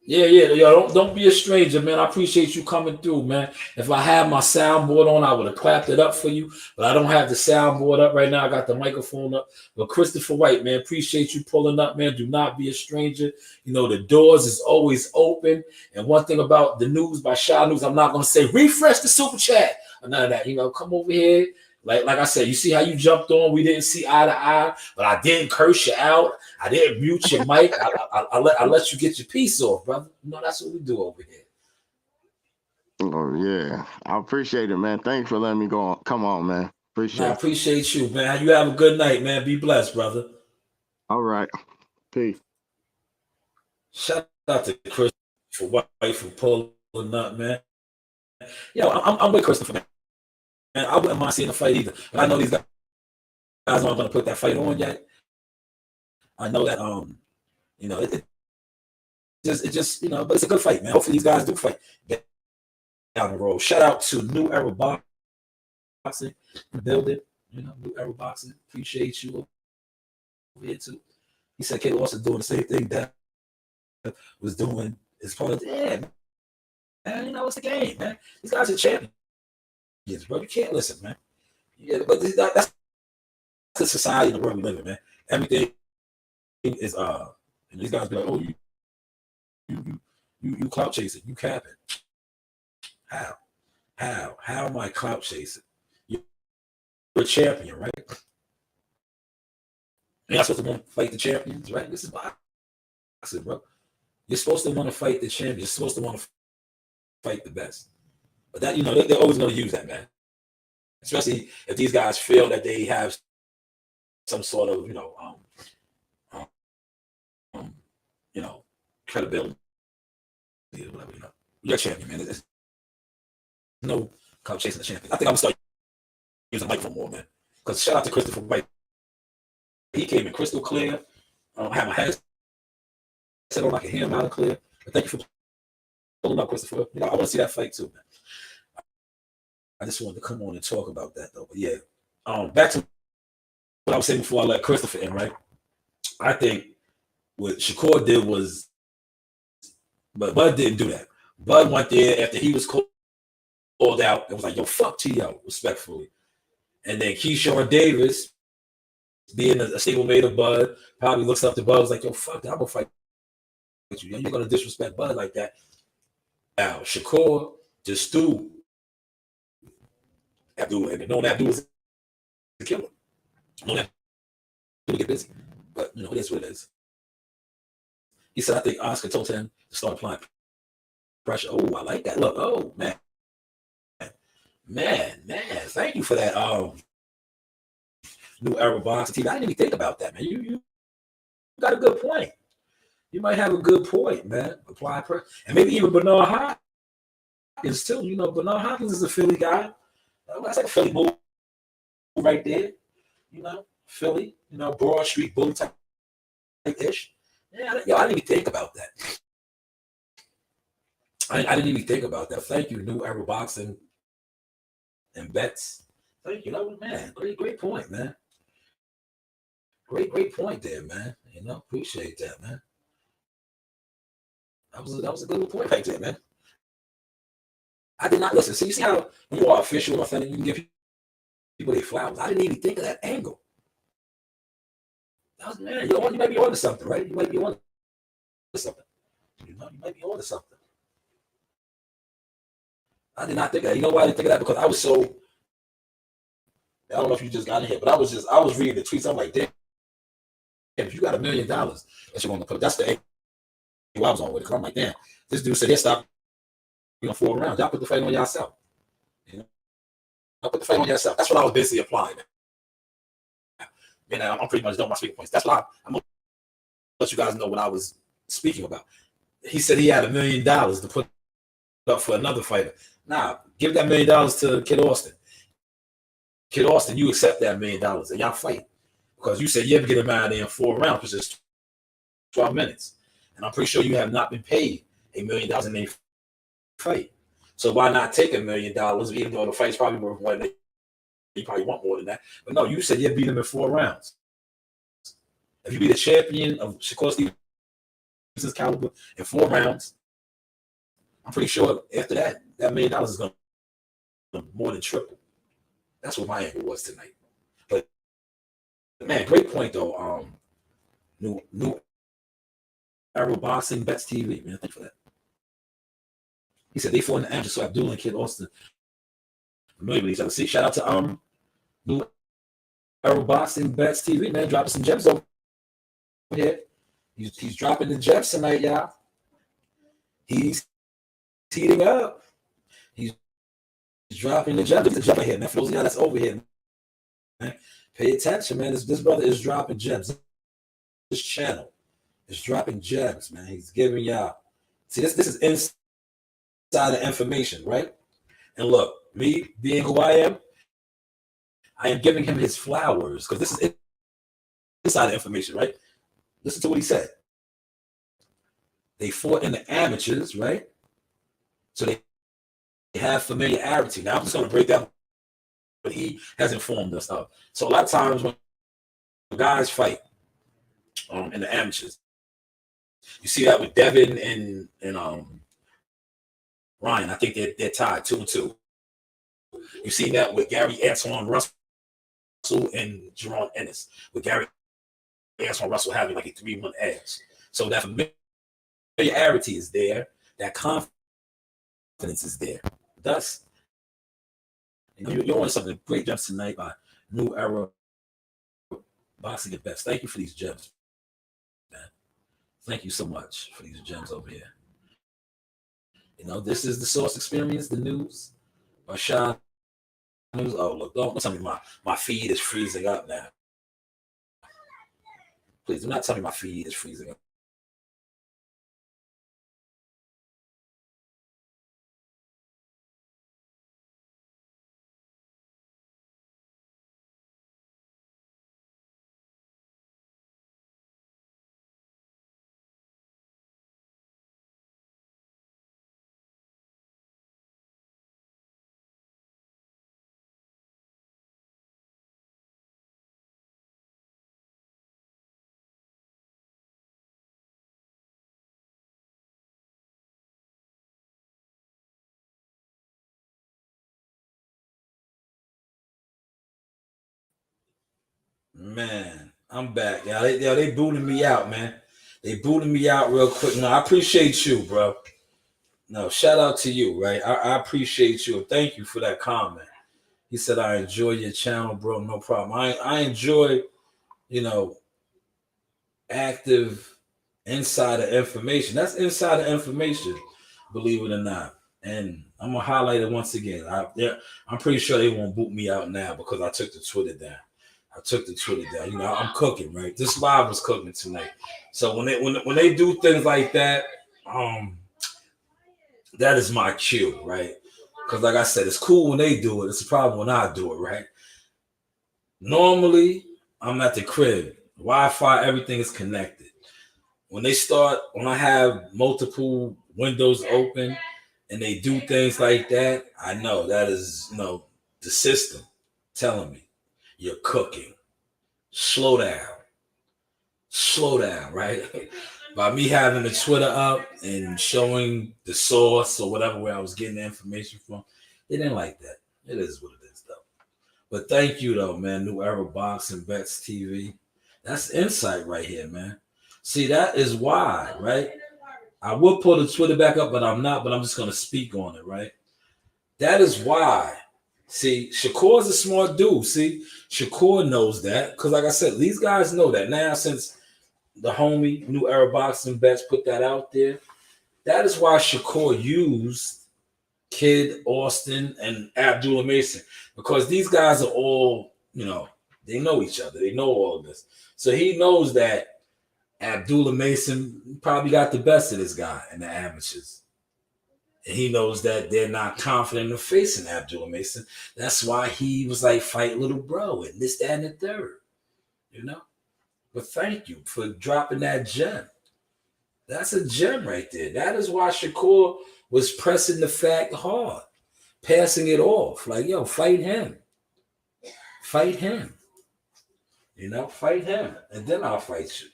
A: Yo, don't be a stranger, man. I appreciate you coming through, man. If I had my soundboard on, I would have clapped it up for you, but I don't have the soundboard up right now. I got the microphone up. But Christopher White, man, appreciate you pulling up, man. Do not be a stranger. The doors is always open. And one thing about the news by Shanewz, I'm not going to say refresh the super chat or none of that. Come over here. Like I said, you see how you jumped on? We didn't see eye to eye, but I didn't curse you out. I didn't mute your mic. I let you get your piece off, brother. That's what we do over here.
H: Oh yeah, I appreciate it, man. Thanks for letting me go on. Come on, man.
A: I
H: Appreciate it.
A: appreciate you, man. You have a good night, man. Be blessed, brother.
H: All right. Peace.
A: Shout out to Chris for wife for pulling up, man. Yo, I'm with Christopher, man. I wouldn't mind seeing a fight either. But I know these guys aren't going to put that fight on yet. I know that it just but it's a good fight, man. Hopefully these guys do fight down the road. Shout out to New Era Boxing building. New Era Boxing. Appreciate you over here too. He said Kid Austin doing the same thing that was doing his opponent. Yeah, man. It's a game, man. These guys are champions, bro. You can't listen, man. Yeah, but that's the society in the world we live in, man. Everything is and these guys be like, oh, you clout chasing, you capping. How am I clout chasing? You're a champion, right? You're not supposed to want to fight the champions, right? This is boxing, bro. You're supposed to want to fight the champion. You're supposed to want to fight the best. But that, they're always going to use that, man. Especially if these guys feel that they have some sort of, credibility or whatever. You're a champion, man. There's no clout chasing the champion. I think I'm gonna start using microphone more, man. Because shout out to Christopher White. He came in crystal clear. I don't have my head set on. I can hear him loud and clear. But thank you for pulling up, Christopher. I want to see that fight too, man. I just wanted to come on and talk about that though. But yeah, back to what I was saying before I let Christopher in, right? I think what Shakur did was, but Bud didn't do that. Bud went there after he was called out. It was like, yo, fuck T.O., respectfully. And then Keyshawn Davis, being a stablemate of Bud, probably looks up to Bud, was like, yo, fuck that, I'm going to fight with you. You're going to disrespect Bud like that. Now, Shakur just threw Abdul, and knowing Abdul was a killer. Knowing Abdul to get busy. But, it is what it is. He said, I think Oscar told him to start applying pressure. Oh, I like that. Look, oh, man. Thank you for that. New Era Boxing TV. I didn't even think about that, man. You got a good point. You might have a good point, man. Apply pressure. And maybe even Bernard Hopkins, too. Bernard Hopkins is a Philly guy. That's like a Philly move right there. Philly, Broad Street Bully type-ish. Yeah, I didn't even think about that. I didn't even think about that. Thank you, New Era Boxing and Bets. Thank you. Man, great point, man. Great point there, man. Appreciate that, man. That was a good point right there, man. I did not listen. See, you see how when you are official and authentic, you can give people their flowers. I didn't even think of that angle. That was, man, you might be on to something, right? You might be on to something. You might be on to something. I did not think of that. You know why I didn't think of that? Because I was so, I don't know if you just got in here, but I was reading the tweets. I'm like, damn, if you got $1 million that you're going to put, that's the angle I was on with it. I'm like, damn, this dude said, stop 4 rounds. Y'all put the fight on yourself. Y'all put the fight on yourself. That's what I was basically applying. I'm pretty much done my speaking points. That's why I'm going to let you guys know what I was speaking about. He said he had $1 million to put up for another fighter. Now, give that $1 million to Kid Austin. Kid Austin, you accept that $1 million and y'all fight. Because you said you ever get him out of there in 4 rounds, which is 12 minutes. And I'm pretty sure you have not been paid $1 million in a fight. So why not take $1 million, even though the fight's probably worth more than you probably want more than that. But no, you said you beat him in 4 rounds. If you be the champion of Shakur Stevenson's caliber in 4 rounds, I'm pretty sure after that $1 million is going to more than triple. That's what my angle was tonight. But man, great point though. New Era Boxing Bets TV, man. Thanks for that. He said they fought in the amateur, so Abdul and Kid Austin familiar with each other. See, shout out to New Era Boxing Bets TV, man, dropping some gems over here. He's dropping the gems tonight, y'all. He's heating up. dropping the gems. The gem right here, man. For those of y'all that's over here, man, pay attention, man. This brother is dropping gems. This channel is dropping gems, man. He's giving y'all. See, this is insider information, right? And look, me being who I am giving him his flowers because this is insider information, right? Listen to what he said. They fought in the amateurs, right? So they have familiarity. Now I'm just going to break down what he has informed us of. So a lot of times when guys fight in the amateurs, you see that with Devin and Ryan. I think they're tied 2-2. You see that with Gary Antoine Russell and Jerome Ennis, with Gary Antoine Russell having like a 3-1 edge. So that familiarity is there, that confidence is there. Thus, you're on something great gems tonight by New Era Boxing at Best. Thank you for these gems, man. Thank you so much for these gems over here. This is the Source Experience, the news by Shanewz. Oh, look, don't tell me my feed is freezing up now. Please do not tell me my feed is freezing up. Man, I'm back. They booting me out, man. They booting me out real quick. No, I appreciate you, bro. No, shout out to you, right? I appreciate you. Thank you for that comment. He said, I enjoy your channel, bro. No problem. I enjoy, active insider information. That's insider information, believe it or not. And I'm going to highlight it once again. I'm pretty sure they won't boot me out now because I took the Twitter down. I'm cooking, right? This live was cooking tonight. So when they do things like that, that is my cue, right? Because like I said, it's cool when they do it. It's a problem when I do it, right? Normally, I'm at the crib. Wi-Fi, everything is connected. When I have multiple windows open and they do things like that, I know that is, the system telling me you're cooking. Slow down, right? By me having the Twitter up and showing the source or whatever where I was getting the information from, they didn't like that. It is what it is, though. But thank you, though, man. New Era Boxing Bets TV. That's insight right here, man. See, that is why, right? I will pull the Twitter back up, but I'm not. But I'm just going to speak on it, right? That is why. See, Shakur's a smart dude. See, Shakur knows that because, like I said, these guys know that now since the homie New Era Boxing Bets put that out there. That is why Shakur used Kid, Austin, and Abdullah Mason because these guys are all, they know each other. They know all of this. So he knows that Abdullah Mason probably got the best of this guy in the amateurs. And he knows that they're not confident in facing Abdullah Mason. That's why he was like, fight little bro, and this, that, and the third. But thank you for dropping that gem. That's a gem right there. That is why Shakur was pressing the fact hard, passing it off. Like, yo, fight him. Fight him. Fight him. And then I'll fight you.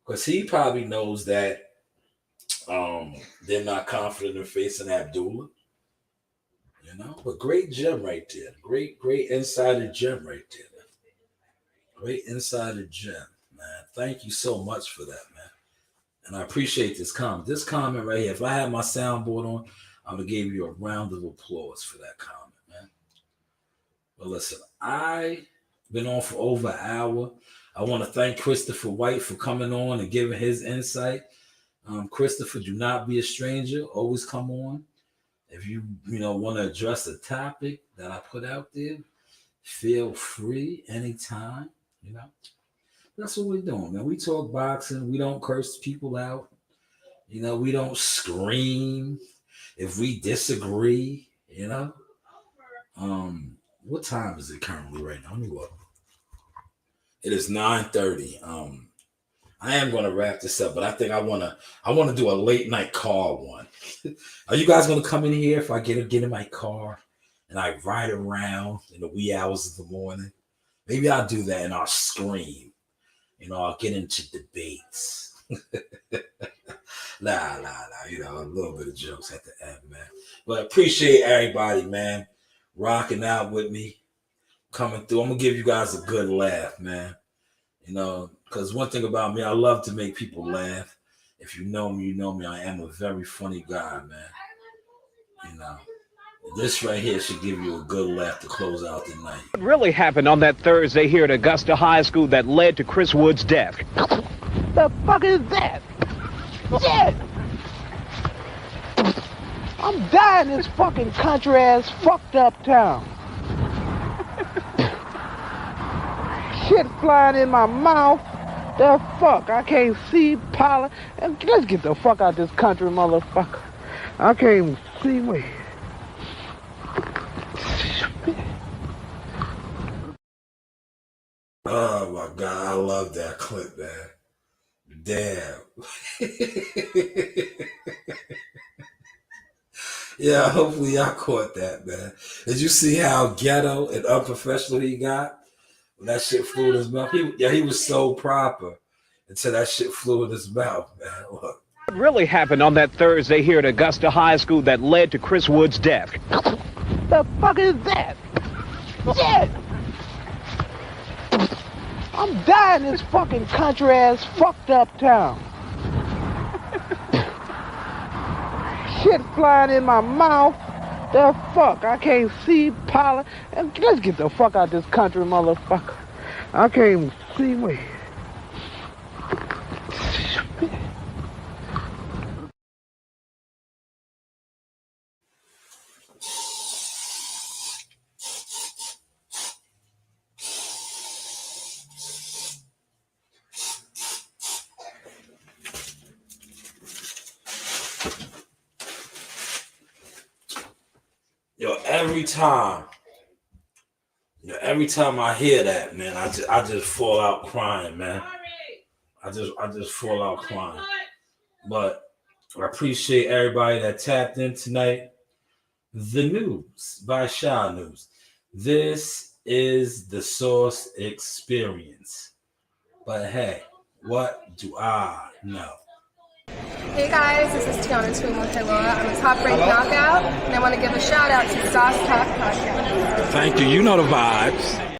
A: Because he probably knows that they're not confident in facing Abdullah. But great gem right there. Great insider gem right there. Great insider gem, man. Thank you so much for that, man. And I appreciate this comment. This comment right here, if I had my soundboard on, I would have gave you a round of applause for that comment, man. But listen, I've been on for over an hour. I want to thank Christopher White for coming on and giving his insight. Christopher, do not be a stranger. Always come on. If you want to address the topic that I put out there, feel free anytime. That's what we're doing, man. We talk boxing. We don't curse people out. We don't scream if we disagree. What time is it currently right now? Let me look. It is 9:30. I am going to wrap this up, but I think I want to do a late night car one. Are you guys going to come in here if I get in my car and I ride around in the wee hours of the morning? Maybe I'll do that and I'll scream. I'll get into debates. Nah. A little bit of jokes at the end, man. But appreciate everybody, man, rocking out with me, coming through. I'm going to give you guys a good laugh, man. Because one thing about me, I love to make people laugh. If you know me, you know me. I am a very funny guy, man. This right here should give you a good laugh to close out the night.
I: What really happened on that Thursday here at Augusta High School that led to Chris Wood's death? The fuck is that? Shit! I'm dying in this fucking country-ass fucked up town. Shit flying in my mouth. The fuck? I can't see pollen. Let's get the fuck out this country, motherfucker. I can't even see me.
A: Oh my God, I love that clip, man. Damn. Yeah, hopefully y'all caught that, man. Did you see how ghetto and unprofessional he got when that shit flew in his mouth? He was so proper until that shit flew in his mouth, man. Look.
I: What really happened on that Thursday here at Augusta High School that led to Chris Wood's death? The fuck is that? Shit! I'm dying in this fucking country-ass fucked up town. Shit flying in my mouth. The fuck? I can't see pollen. Let's get the fuck out this country, motherfucker. I can't even see me.
A: Every time I hear that, man, I just fall out crying, man. I just fall out crying. But I appreciate everybody that tapped in tonight. The News by Shanewz. This is the Source Experience. But hey, what do I know?
J: Hey guys, this is Tiana Tuimuhiloa. I'm a top-ranked knockout, and I want to give a shout out to Sauce Talk Podcast.
G: Thank you. You know the vibes.